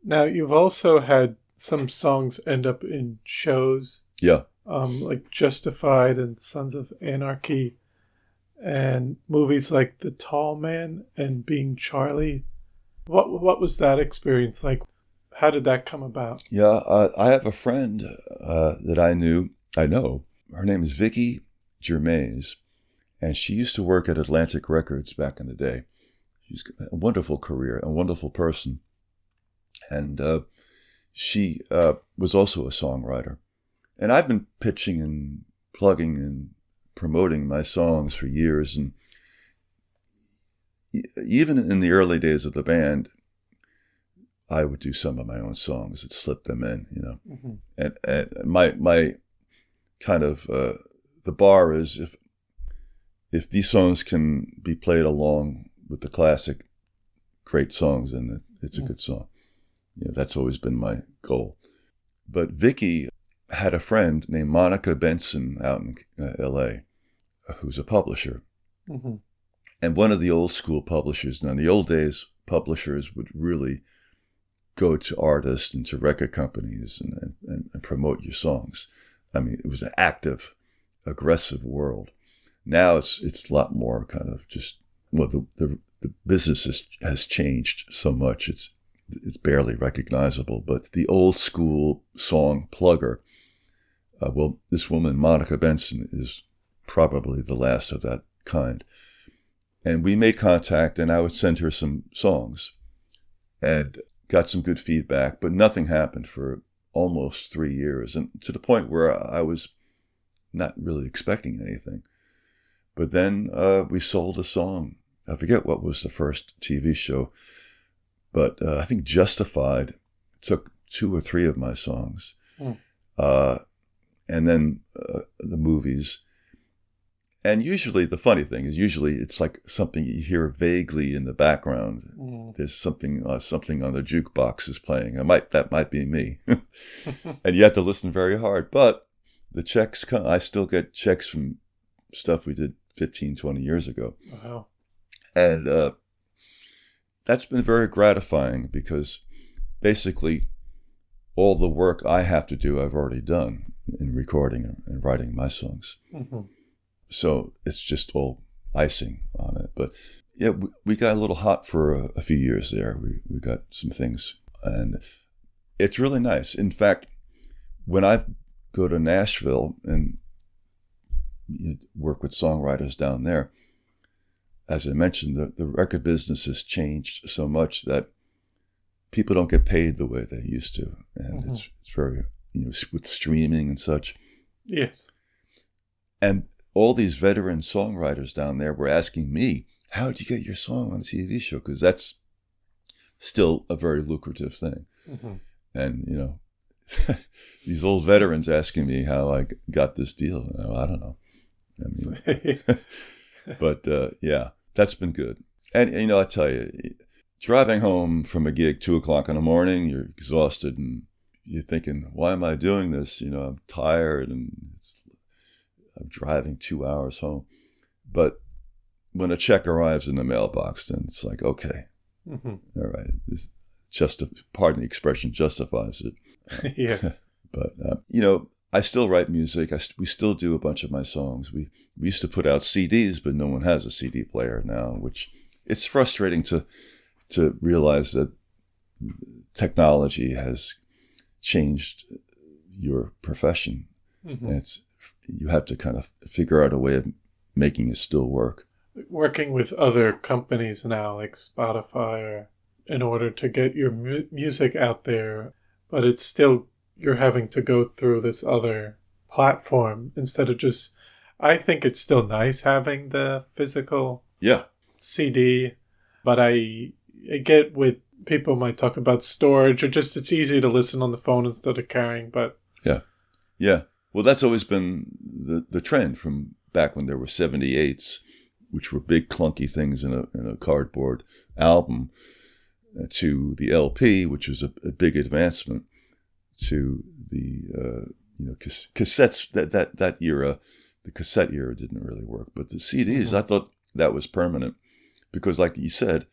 Now, you've also had some songs end up in shows. Yeah. Like Justified and Sons of Anarchy, and movies like The Tall Man and Being Charlie. What was that experience like? How did that come about? Yeah, I have a friend that I know. Her name is Vicky Germais, and she used to work at Atlantic Records back in the day. She's got a wonderful career, a wonderful person. And she was also a songwriter. And I've been pitching and plugging and promoting my songs for years. And even in the early days of the band, I would do some of my own songs and slip them in, Mm-hmm. And my kind of, the bar is if these songs can be played along with the classic great songs, then it's a good song. That's always been my goal. But Vicky had a friend named Monica Benson out in L.A. who's a publisher. Mm-hmm. And one of the old school publishers. Now, in the old days, publishers would really go to artists and to record companies and promote your songs. I mean, it was an active, aggressive world. Now it's a lot more kind of just, the business has changed so much. It's barely recognizable. But the old school song plugger, this woman, Monica Benson, is probably the last of that kind. And we made contact, and I would send her some songs and got some good feedback, but nothing happened for almost 3 years, and to the point where I was not really expecting anything. But then we sold a song. I forget what was the first TV show, but I think Justified took 2 or 3 of my songs. And then the movies. And usually, the funny thing is, it's like something you hear vaguely in the background. Mm. There's something on the jukebox is playing. That might be me. And you have to listen very hard. But the checks come. I still get checks from stuff we did 15, 20 years ago. Wow. And that's been very gratifying because basically all the work I have to do, I've already done in recording and writing my songs. Mm-hmm. So it's just all icing on it. But yeah, we got a little hot for a few years there. We got some things, and it's really nice. In fact, when I go to Nashville and work with songwriters down there, as I mentioned, the record business has changed so much that people don't get paid the way they used to. And it's very, with streaming and such. Yes. And all these veteran songwriters down there were asking me, how did you get your song on a TV show? Because that's still a very lucrative thing. Mm-hmm. And, these old veterans asking me how I got this deal. I don't know. I mean, but yeah, that's been good. And, I tell you, driving home from a gig 2:00 in the morning, you're exhausted and you're thinking, why am I doing this? I'm tired and I'm driving 2 hours home. But when a check arrives in the mailbox, then it's like, okay, all right, this pardon the expression, justifies it. Yeah. But, I still write music. We still do a bunch of my songs. We used to put out CDs, but no one has a CD player now, which it's frustrating to realize that technology has changed your profession. Mm-hmm. And you have to kind of figure out a way of making it still work. Working with other companies now, like Spotify, in order to get your music out there, but it's still, you're having to go through this other platform instead of just, I think it's still nice having the physical CD, but I get with people might talk about storage or just it's easy to listen on the phone instead of carrying, but... Yeah. Well, that's always been the trend from back when there were 78s, which were big clunky things in a cardboard album, to the LP, which was a big advancement, to the cassettes. That era, the cassette era didn't really work, but the CDs, I thought that was permanent because, like you said,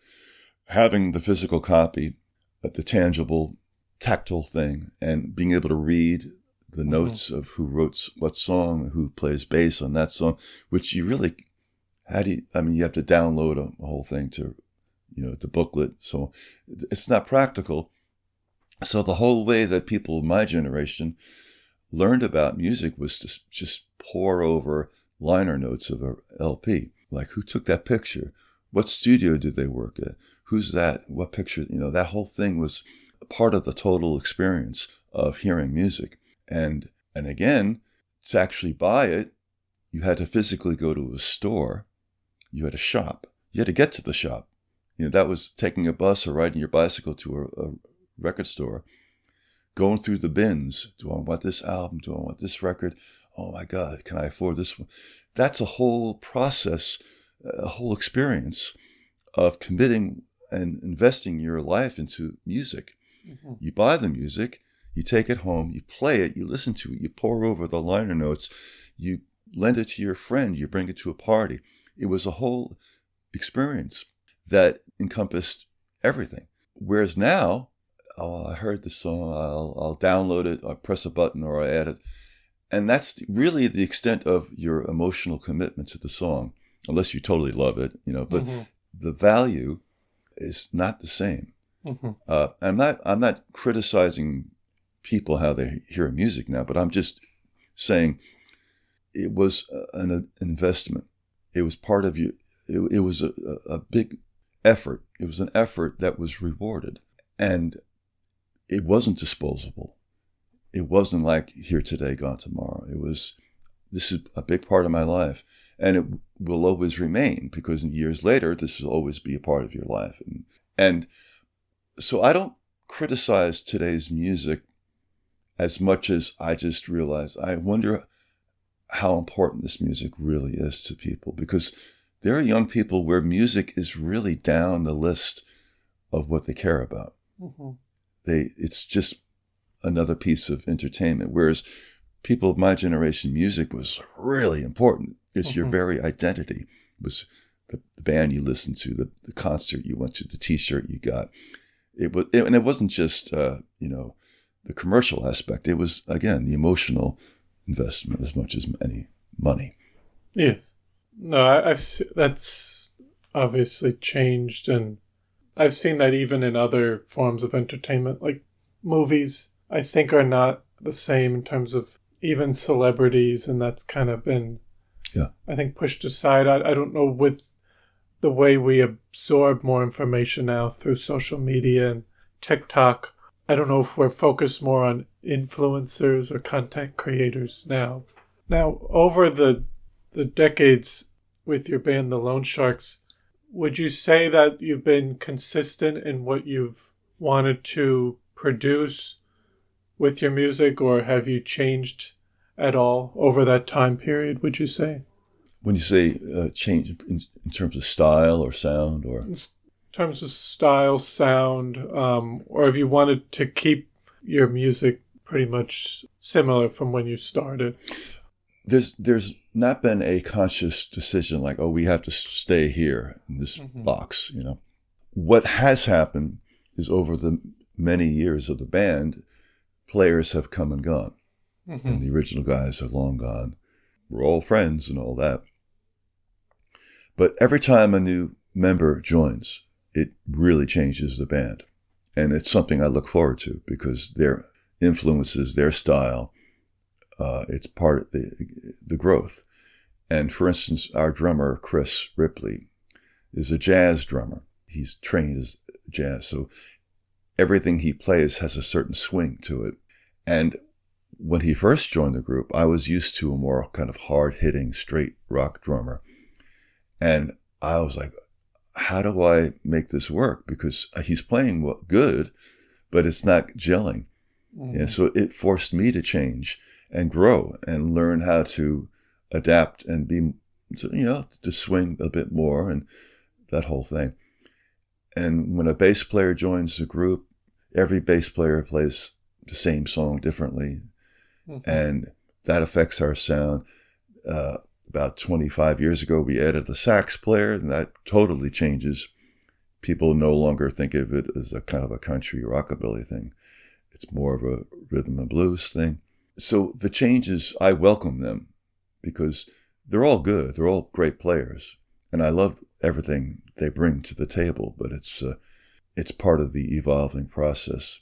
having the physical copy, the tangible, tactile thing, and being able to read the notes of who wrote what song, who plays bass on that song, which you really, you have to download a whole thing to, the booklet. So it's not practical. So the whole way that people of my generation learned about music was to just pore over liner notes of a LP. Like, who took that picture? What studio did they work at? Who's that? What picture? That whole thing was part of the total experience of hearing music. And again, to actually buy it, you had to physically go to a store. You had a shop. You had to get to the shop. That was taking a bus or riding your bicycle to a record store, going through the bins. Do I want this album? Do I want this record? Oh my God, can I afford this one? That's a whole process, a whole experience of committing and investing your life into music. Mm-hmm. You buy the music, you take it home, you play it, you listen to it, you pore over the liner notes, you lend it to your friend, you bring it to a party. It was a whole experience that encompassed everything. Whereas now, I heard the song, I'll download it, I'll press a button or I add it. And that's really the extent of your emotional commitment to the song, unless you totally love it, but the value is not the same. I'm not criticizing people how they hear music now, but I'm just saying it was an investment. It was part of you. It was a big effort. It was an effort that was rewarded, and it wasn't disposable. It wasn't like here today, gone tomorrow. This is a big part of my life, and it will always remain because years later, this will always be a part of your life. And so I don't criticize today's music as much as I just realize, I wonder how important this music really is to people, because there are young people where music is really down the list of what they care about. It's just another piece of entertainment, whereas people of my generation, music was really important. It's your very identity. It was the band you listened to, the concert you went to, the T-shirt you got. And it wasn't just the commercial aspect. It was, again, the emotional investment as much as any money. Yes. No, that's obviously changed, and I've seen that even in other forms of entertainment, like movies, I think are not the same in terms of even celebrities, and that's kind of been, I think, pushed aside. I don't know, with the way we absorb more information now through social media and TikTok, I don't know if we're focused more on influencers or content creators now. Now, over the decades with your band, the Loan Sharks, would you say that you've been consistent in what you've wanted to produce with your music, or have you changed at all over that time period, would you say? When you say change in terms of style or sound, or? In terms of style, sound, or have you wanted to keep your music pretty much similar from when you started? There's not been a conscious decision like, we have to stay here in this box, What has happened is over the many years of the band, players have come and gone. And the original guys are long gone. We're all friends and all that. But every time a new member joins, it really changes the band. And it's something I look forward to because their influences, their style, it's part of the growth. And for instance, our drummer, Chris Ripley, is a jazz drummer. He's trained as jazz, so everything he plays has a certain swing to it. And when he first joined the group, I was used to a more kind of hard-hitting, straight rock drummer. And I was like, how do I make this work? Because he's playing good, but it's not gelling. Mm-hmm. And so it forced me to change and grow and learn how to adapt and be, to swing a bit more and that whole thing. And when a bass player joins the group, every bass player plays the same song differently. Mm-hmm. And that affects our sound. About 25 years ago, we added a sax player, and that totally changes. People no longer think of it as a kind of a country rockabilly thing. It's more of a rhythm and blues thing. So the changes, I welcome them because they're all good. They're all great players. And I love everything they bring to the table, but it's part of the evolving process.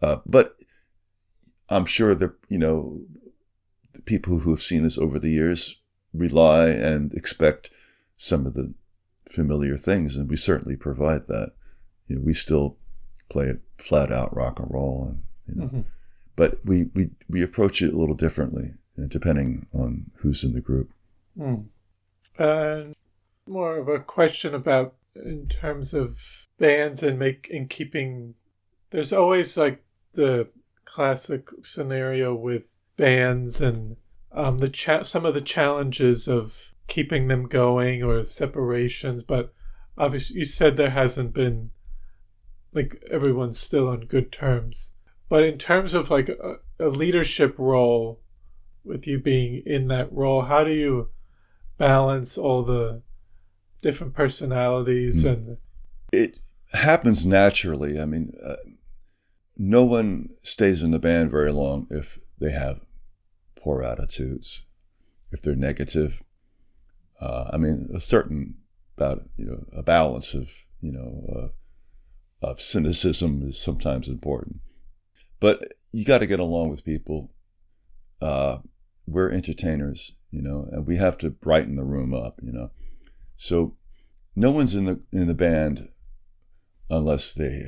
But I'm sure that, the people who have seen us over the years rely and expect some of the familiar things, and we certainly provide that. We still play flat out rock and roll, and mm-hmm. But we approach it a little differently, depending on who's in the group. And more of a question about in terms of bands and keeping. There's always like the classic scenario with bands and some of the challenges of keeping them going or separations, but obviously you said there hasn't been, like, everyone's still on good terms. But in terms of like a leadership role, with you being in that role, how do you balance all the different personalities? And it happens naturally. I mean, no one stays in the band very long if they have poor attitudes, if they're negative. A certain a balance of cynicism is sometimes important, but you got to get along with people. We're entertainers, and we have to brighten the room up, So no one's in the band unless they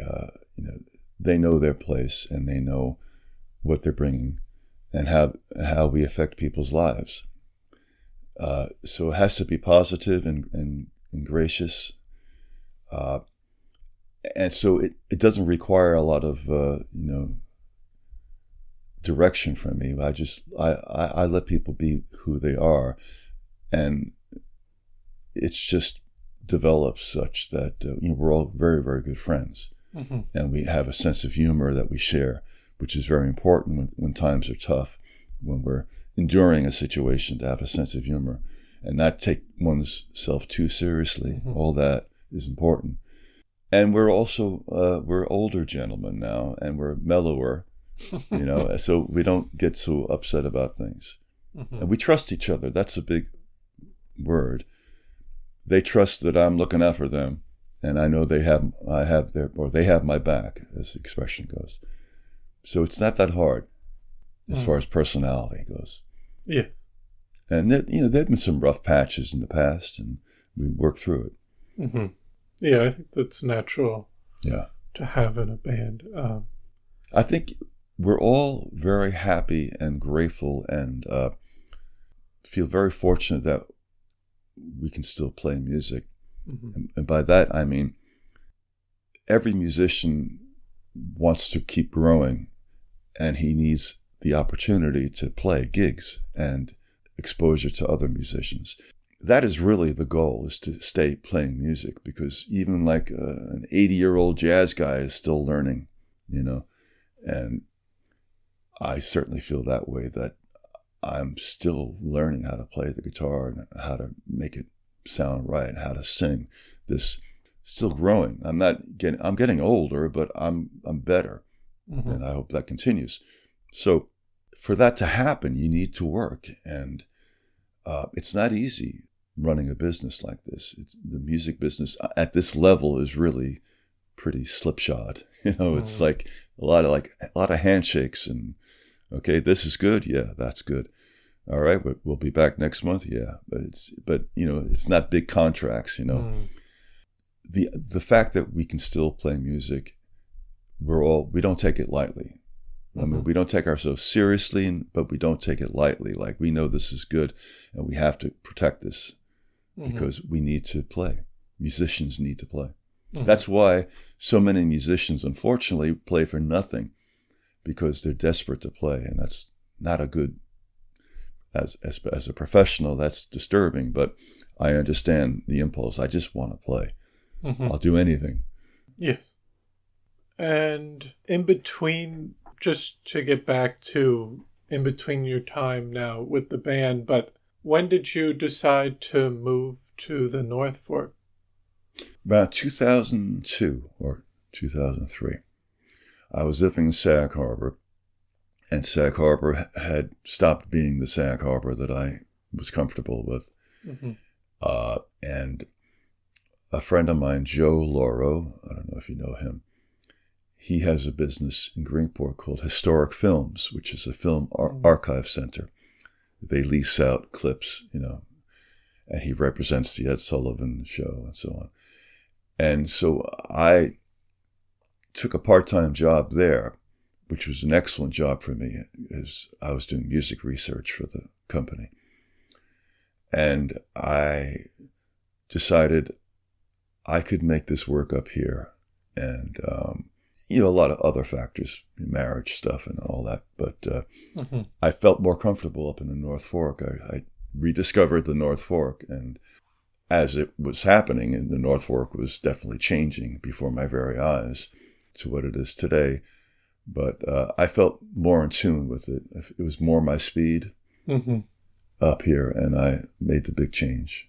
know their place and they know what they're bringing and how we affect people's lives. So it has to be positive and gracious. And so it doesn't require a lot of, direction from me. I let people be who they are. And it's just developed such that, we're all very, very good friends. Mm-hmm. And we have a sense of humor that we share, which is very important when times are tough, when we're enduring a situation, to have a sense of humor and not take one's self too seriously. Mm-hmm. All that is important. And we're also, we're older gentlemen now, and we're mellower, so we don't get so upset about things. Mm-hmm. And we trust each other. That's a big word. They trust that I'm looking out for them, and I know they have my back, as the expression goes. So it's not that hard as far as personality goes. Yes. And there've been some rough patches in the past, and we work through it. Mm-hmm. Yeah, I think that's natural. Yeah. To have in a band. I think we're all very happy and grateful and feel very fortunate that we can still play music. Mm-hmm. And by that, I mean, every musician wants to keep growing, and he needs the opportunity to play gigs and exposure to other musicians. That is really the goal, is to stay playing music, because even like an 80-year-old jazz guy is still learning, and I certainly feel that way, that I'm still learning how to play the guitar and how to make it sound right, how to sing. This still growing. I'm getting older, but I'm better. Mm-hmm. And I hope that continues. So for that to happen, you need to work, and it's not easy. running a business like this. The music business at this level is really pretty slipshod. It's like a lot of handshakes and, okay, this is good. Yeah, that's good. All right, we'll be back next month. Yeah, but it's not big contracts. The fact that we can still play music, we don't take it lightly. I mean, we don't take ourselves seriously, but we don't take it lightly. Like, we know this is good, and we have to protect this because we need to play. Musicians need to play. That's why so many musicians, unfortunately, play for nothing, because they're desperate to play, and that's not a good. As a professional, that's disturbing. But I understand the impulse. I just want to play. I'll do anything. Yes. And in between, just to get back to in between your time now with the band, but when did you decide to move to the North Fork? About 2002 or 2003. I was living in Sag Harbor, and Sag Harbor had stopped being the Sag Harbor that I was comfortable with. And a friend of mine, Joe Loro, I don't know if you know him, he has a business in Greenport called Historic Films, which is a film archive center. They lease out clips, and he represents the Ed Sullivan Show and so on. And so I took a part-time job there, which was an excellent job for me, as I was doing music research for the company. And I decided I could make this work up here. And, a lot of other factors, marriage stuff and all that. But I felt more comfortable up in the North Fork. I rediscovered the North Fork. And as it was happening, and the North Fork was definitely changing before my very eyes to what it is today. But I felt more in tune with it. It was more my speed up here, and I made the big change.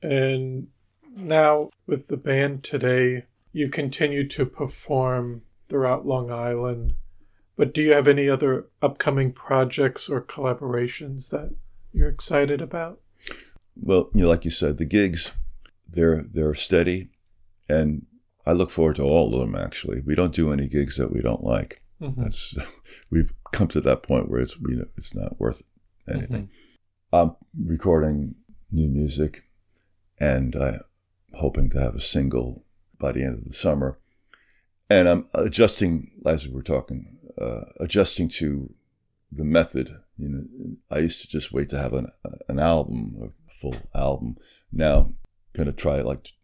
And now with the band today, you continue to perform throughout Long Island, but do you have any other upcoming projects or collaborations that you're excited about? Well, like you said, the gigs, they're steady, and I look forward to all of them, actually. We don't do any gigs that we don't like. We've come to that point where it's not worth anything. I'm recording new music, and I'm hoping to have a single by the end of the summer. And I'm adjusting, as we were talking, adjusting to the method. I used to just wait to have an album, a full album. Now I'm going to try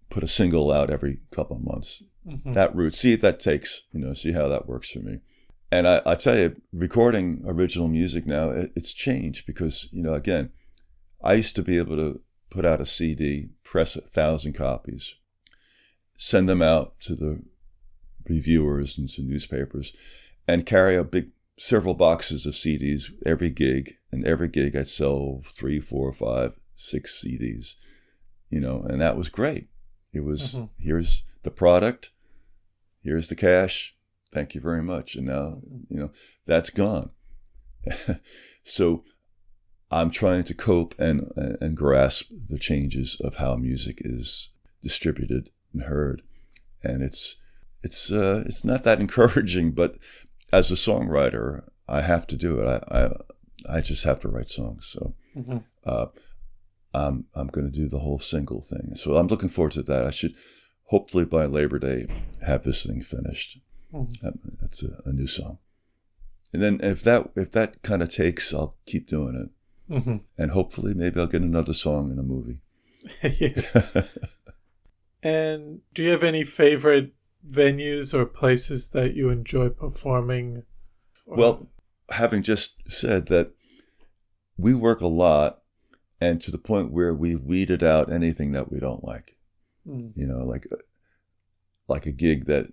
put a single out every couple of months. That route, see if that takes, see how that works for me. And I tell you, recording original music now, it's changed because, again, I used to be able to put out a CD, press 1,000 copies, send them out to the reviewers and to newspapers, and carry several boxes of CDs every gig. And every gig I'd sell 3, 4, 5, 6 CDs, and that was great. It was, here's the product, here's the cash, thank you very much. And now, that's gone. So I'm trying to cope and grasp the changes of how music is distributed and heard. And it's not that encouraging, but as a songwriter, I have to do it. I just have to write songs. So I'm going to do the whole single thing. So I'm looking forward to that. I should hopefully by Labor Day have this thing finished. That's a new song. And then if that kind of takes, I'll keep doing it. And hopefully maybe I'll get another song in a movie. And do you have any favorite venues or places that you enjoy performing? Well, having just said that, we work a lot, and to the point where we've weeded out anything that we don't like. Like a gig that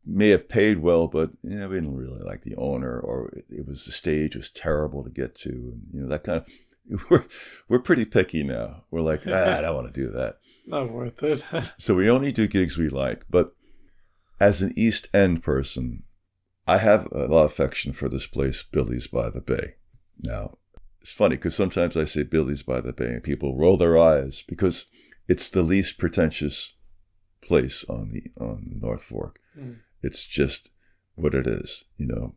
may have paid well, but we didn't really like the owner, or the stage was terrible to get to, and that kind of. We're pretty picky now. We're like, I don't want to do that. It's not worth it. So we only do gigs we like. But as an East End person, I have a lot of affection for this place, Billy's by the Bay. Now, It's funny because sometimes I say Billy's by the Bay and people roll their eyes because it's the least pretentious place on North Fork. Mm. It's just what it is,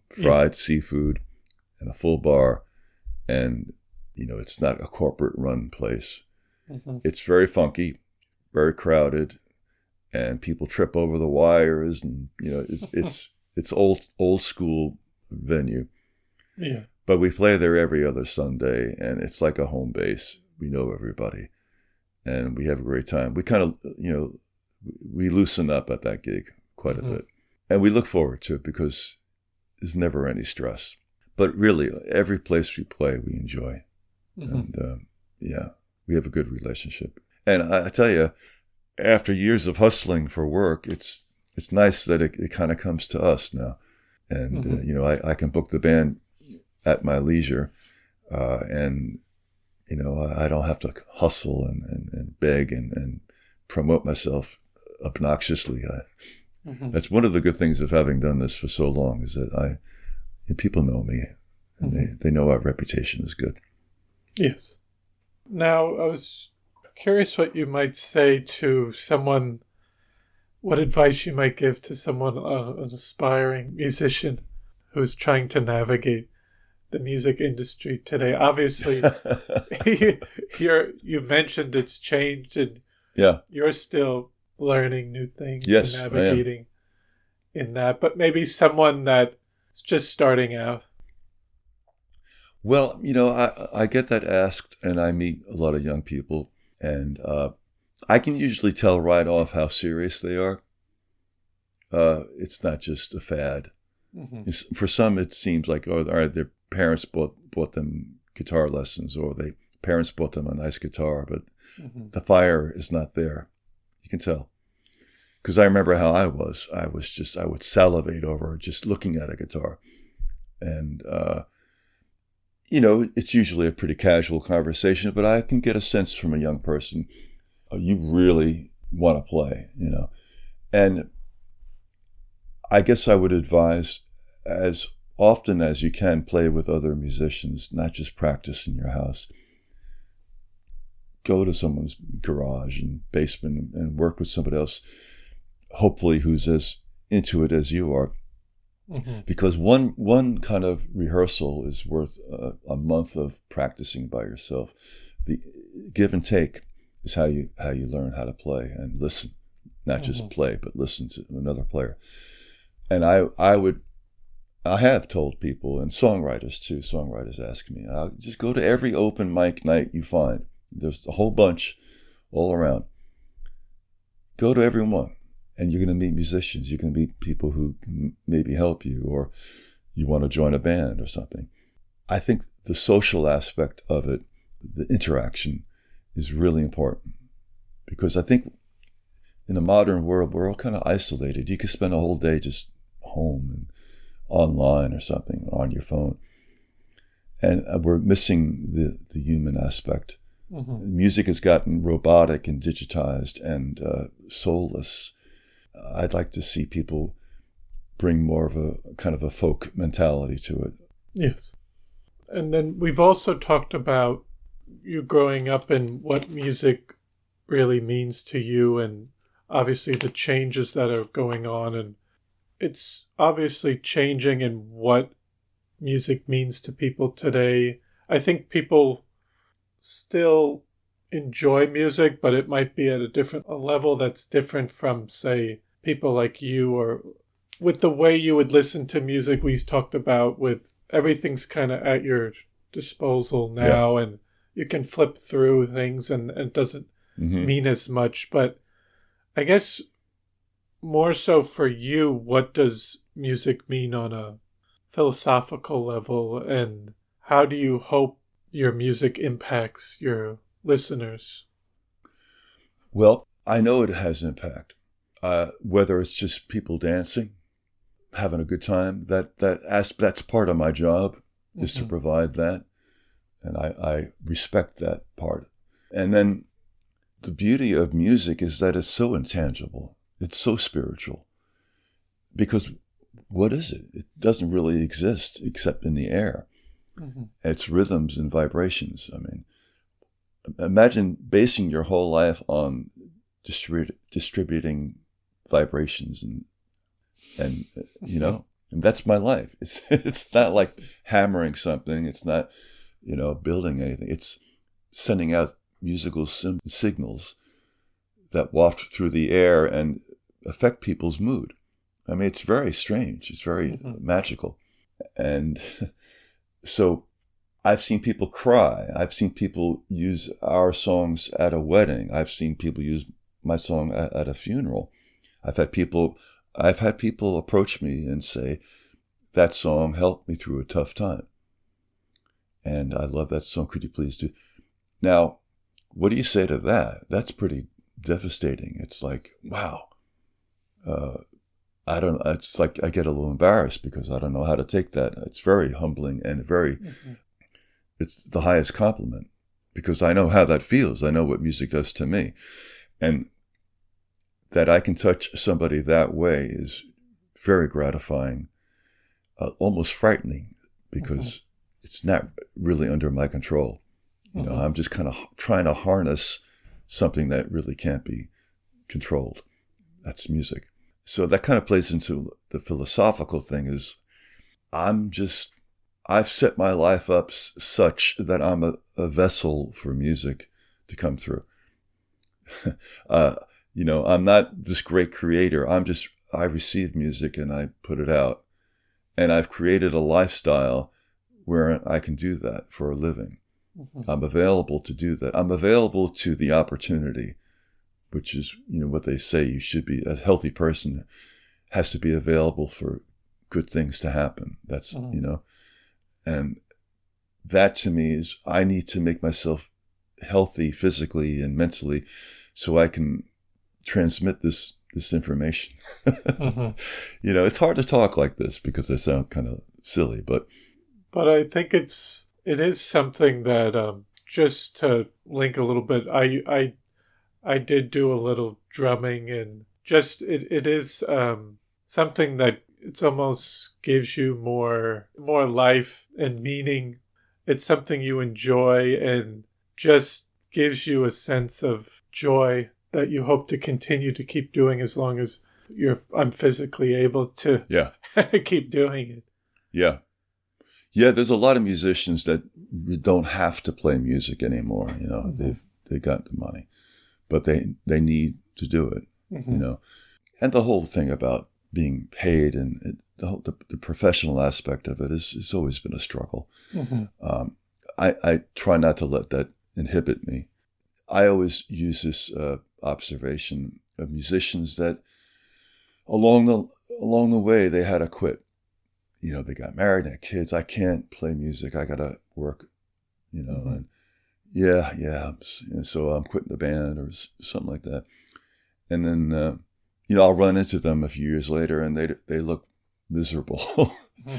fried seafood and a full bar, and it's not a corporate run place. Mm-hmm. It's very funky, very crowded, and people trip over the wires, and it's old school venue. Yeah. But we play there every other Sunday, and it's like a home base. We know everybody, and we have a great time. We kind of, we loosen up at that gig quite a bit. And we look forward to it because there's never any stress. But really, every place we play, we enjoy. And we have a good relationship. And I tell you, after years of hustling for work, it's nice that it kind of comes to us now. And, I can book the band at my leisure. And, I don't have to hustle and beg and promote myself obnoxiously. That's one of the good things of having done this for so long is that people know me and they know our reputation is good. Yes. Now, I was curious what you might say to someone, what advice you might give to someone, an aspiring musician who's trying to navigate the music industry today. Obviously, you mentioned it's changed and you're still learning new things and navigating in that, but maybe someone that's just starting out. Well, I get that asked, and I meet a lot of young people, and I can usually tell right off how serious they are. It's not just a fad. For some, it seems like, their parents bought them guitar lessons, or their parents bought them a nice guitar, but the fire is not there. You can tell. Because I remember how I would salivate over just looking at a guitar. And, it's usually a pretty casual conversation, but I can get a sense from a young person, you really want to play, And I guess I would advise, as often as you can, play with other musicians, not just practice in your house. Go to someone's garage and basement and work with somebody else, hopefully who's as into it as you are. Because one kind of rehearsal is worth a month of practicing by yourself. The give and take is how you learn how to play and listen, not just play, but listen to another player. And I have told people, and songwriters too. Songwriters ask me, just go to every open mic night you find. There's a whole bunch all around. Go to every one. And you're going to meet musicians. You're going to meet people who can maybe help you, or you want to join a band or something. I think the social aspect of it, the interaction, is really important. Because I think in the modern world, we're all kind of isolated. You could spend a whole day just home and online or something, on your phone. And we're missing the human aspect. Music has gotten robotic and digitized and soulless. I'd like to see people bring more of a kind of a folk mentality to it. Yes. And then we've also talked about you growing up and what music really means to you, and obviously the changes that are going on. And it's obviously changing in what music means to people today. I think people still enjoy music, but it might be at a level that's different from, say, people like you, or with the way you would listen to music we talked about, with everything's kind of at your disposal now, and you can flip through things and it doesn't mean as much. But I guess more so for you, what does music mean on a philosophical level, and how do you hope your music impacts your listeners? Well, I know it has impact. Whether it's just people dancing, having a good time, that's part of my job, is to provide that. And I respect that part. And then the beauty of music is that it's so intangible. It's so spiritual. Because what is it? It doesn't really exist except in the air. Mm-hmm. It's rhythms and vibrations. I mean, imagine basing your whole life on distributing vibrations and you know, and that's my life. It's not like hammering something. It's not, building anything. It's sending out musical signals that waft through the air and affect people's mood. I mean, it's very strange. It's very magical. And so I've seen people cry. I've seen people use our songs at a wedding. I've seen people use my song at a funeral. I've had people approach me and say, that song helped me through a tough time. And I love that song. Could you please do? Now, what do you say to that? That's pretty devastating. It's like, wow. I don't. It's like I get a little embarrassed because I don't know how to take that. It's very humbling and it's the highest compliment because I know how that feels. I know what music does to me, and that I can touch somebody that way is very gratifying, almost frightening because it's not really under my control. I'm just kind of trying to harness something that really can't be controlled. That's music. So that kind of plays into the philosophical thing is I've set my life up such that I'm a vessel for music to come through. I'm not this great creator. I receive music and I put it out. And I've created a lifestyle where I can do that for a living. I'm available to do that. I'm available to the opportunity, which is, what they say you should be. A healthy person has to be available for good things to happen. That's, and that to me is I need to make myself healthy physically and mentally so I can transmit this information. It's hard to talk like this because I sound kind of silly, but I think it is something that just to link a little bit, I did do a little drumming and just it is something that it's almost gives you more life and meaning. It's something you enjoy and just gives you a sense of joy that you hope to continue to keep doing as long as I'm physically able to keep doing it. Yeah. Yeah, there's a lot of musicians that don't have to play music anymore. They got the money, but they need to do it. And the whole thing about being paid and the professional aspect of it has always been a struggle. I try not to let that inhibit me. I always use this observation of musicians that along the way they had to quit. They got married and had kids. I can't play music. I got to work, and so I'm quitting the band or something like that. And then, I'll run into them a few years later and they look miserable.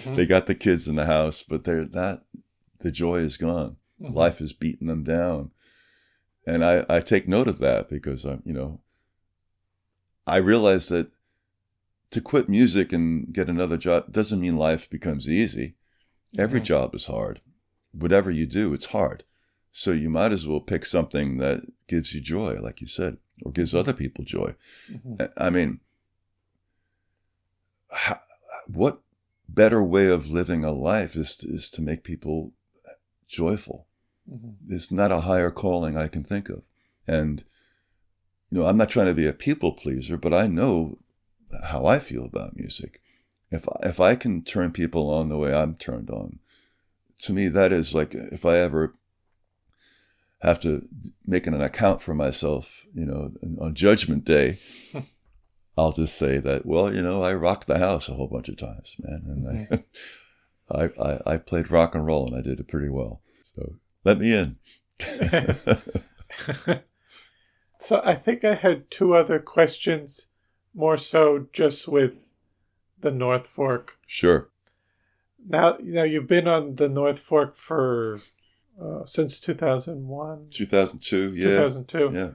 They got the kids in the house, but the joy is gone. Life is beating them down. And I take note of that because, I realize that to quit music and get another job doesn't mean life becomes easy. Every job is hard. Whatever you do, it's hard. So you might as well pick something that gives you joy, like you said, or gives other people joy. I mean, what better way of living a life is to make people joyful? There's not a higher calling I can think of. And, I'm not trying to be a people pleaser, but I know how I feel about music. If I can turn people on the way I'm turned on, to me that is like if I ever have to make an account for myself, on Judgment Day, I'll just say that, well, I rocked the house a whole bunch of times, man, and I played rock and roll and I did it pretty well. So let me in. So I think I had two other questions. More so just with the North Fork. Sure. Now, you've been on the North Fork for since 2001? 2002, yeah. 2002. Yeah.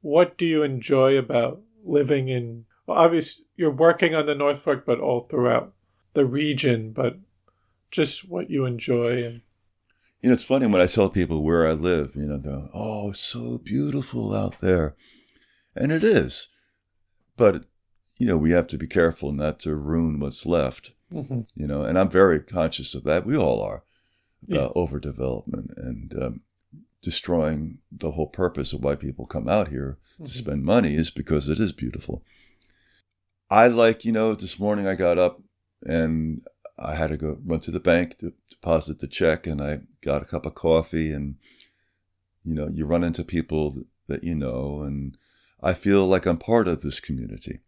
What do you enjoy about living in, well, obviously you're working on the North Fork, but all throughout the region, but just what you enjoy? It's funny when I tell people where I live, they're, oh, it's so beautiful out there. And it is. But, we have to be careful not to ruin what's left, and I'm very conscious of that. We all are, about overdevelopment and destroying the whole purpose of why people come out here to spend money is because it is beautiful. I like, this morning I got up and I had to go run to the bank to deposit the check, and I got a cup of coffee, and, you run into people that and I feel like I'm part of this community.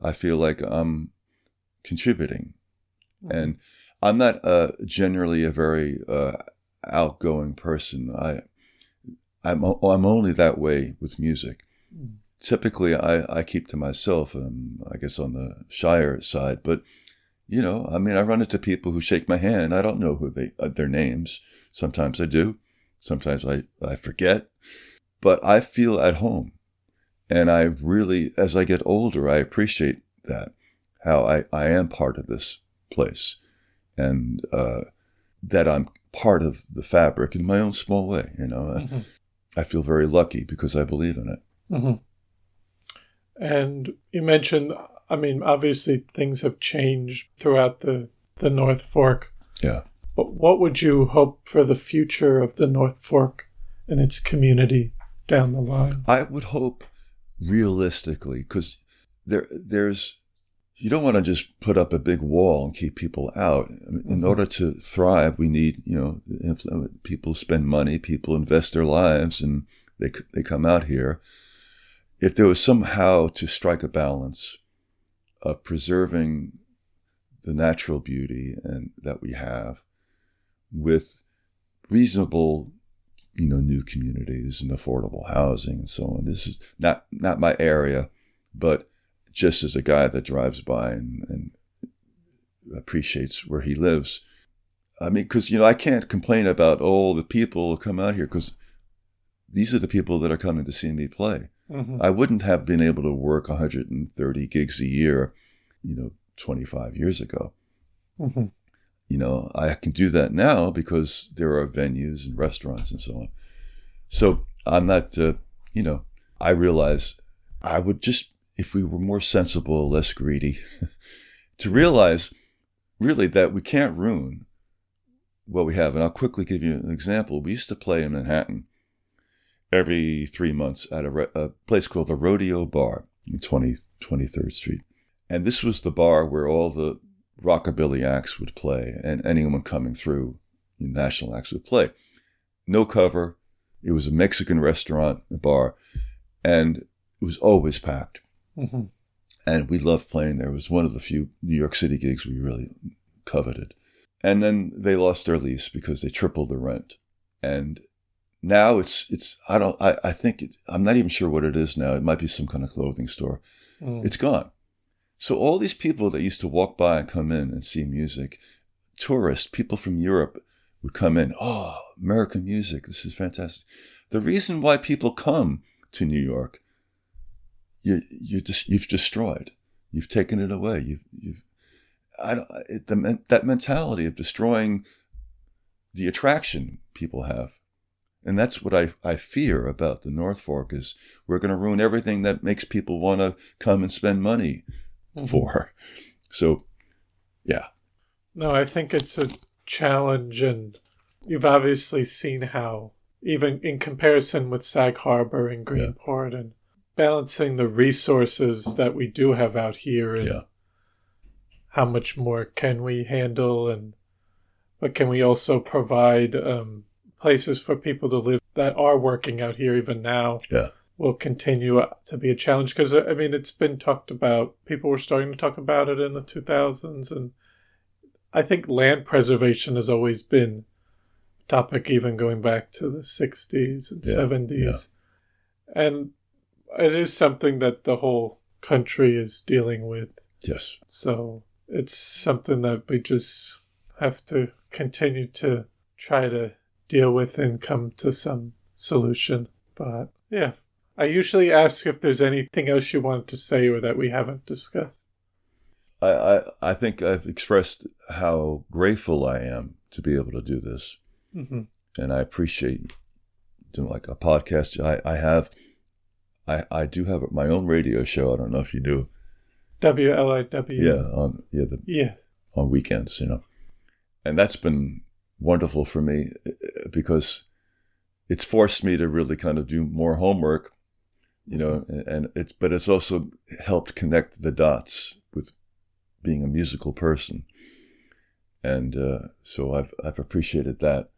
I feel like I'm contributing. And I'm not generally a very outgoing person. I'm only that way with music. Typically, I keep to myself, I guess on the shyer side. But, I run into people who shake my hand. I don't know who their names. Sometimes I do. Sometimes I forget. But I feel at home. And I really, as I get older, I appreciate that, how I am part of this place, and that I'm part of the fabric in my own small way. I feel very lucky because I believe in it. And you mentioned, obviously things have changed throughout the North Fork. Yeah. But what would you hope for the future of the North Fork and its community down the line? I would hope realistically, because there's you don't want to just put up a big wall and keep people out. In order to thrive, we need, people spend money, people invest their lives, and they come out here. If there was somehow to strike a balance of preserving the natural beauty and that we have with reasonable, new communities and affordable housing and so on. This is not my area, but just as a guy that drives by and appreciates where he lives. Because, I can't complain about, the people who come out here, because these are the people that are coming to see me play. I wouldn't have been able to work 130 gigs a year, 25 years ago. I can do that now because there are venues and restaurants and so on. So I'm not, I realize I would just, if we were more sensible, less greedy, to realize really that we can't ruin what we have. And I'll quickly give you an example. We used to play in Manhattan every 3 months at a place called the Rodeo Bar on 23rd Street. And this was the bar where all the rockabilly acts would play, and anyone coming through, national acts would play. No cover. It was a Mexican restaurant, a bar, and it was always packed. And we loved playing there. It was one of the few New York City gigs we really coveted. And then they lost their lease because they tripled the rent. And now I think I'm not even sure what it is now. It might be some kind of clothing store. It's gone. So all these people that used to walk by and come in and see music, tourists, people from Europe would come in. Oh, American music. This is fantastic. The reason why people come to New York, you've destroyed. You've taken it away. That mentality of destroying the attraction people have. And that's what I fear about the North Fork is we're going to ruin everything that makes people want to come and spend money for. So, yeah. No, I think it's a challenge, and you've obviously seen how, even in comparison with Sag Harbor and Greenport, and balancing the resources that we do have out here, and how much more can we handle, but can we also provide places for people to live that are working out here even now. Will continue to be a challenge because, it's been talked about. People were starting to talk about it in the 2000s, and I think land preservation has always been a topic, even going back to the 60s and 70s. And it is something that the whole country is dealing with. Yes. So it's something that we just have to continue to try to deal with and come to some solution. But yeah. I usually ask if there's anything else you wanted to say or that we haven't discussed. I think I've expressed how grateful I am to be able to do this. and I appreciate doing like a podcast. I do have my own radio show. I don't know if you do. WLIW. Yeah, Yes. on weekends, and that's been wonderful for me because it's forced me to really kind of do more homework, but it's also helped connect the dots with being a musical person, and so I've appreciated that.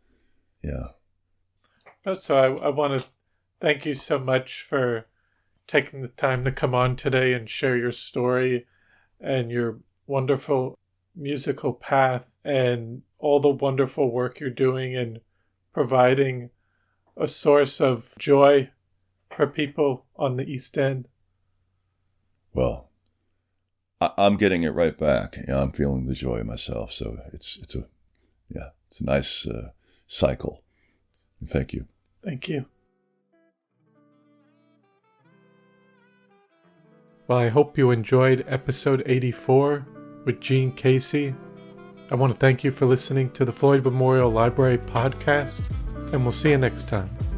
Yeah. So I want to thank you so much for taking the time to come on today and share your story and your wonderful musical path and all the wonderful work you're doing and providing a source of joy for people on the East End. Well, I'm getting it right back. I'm feeling the joy myself. So it's a nice cycle. Thank you. Thank you. Well, I hope you enjoyed episode 84 with Gene Casey. I want to thank you for listening to the Floyd Memorial Library podcast, and we'll see you next time.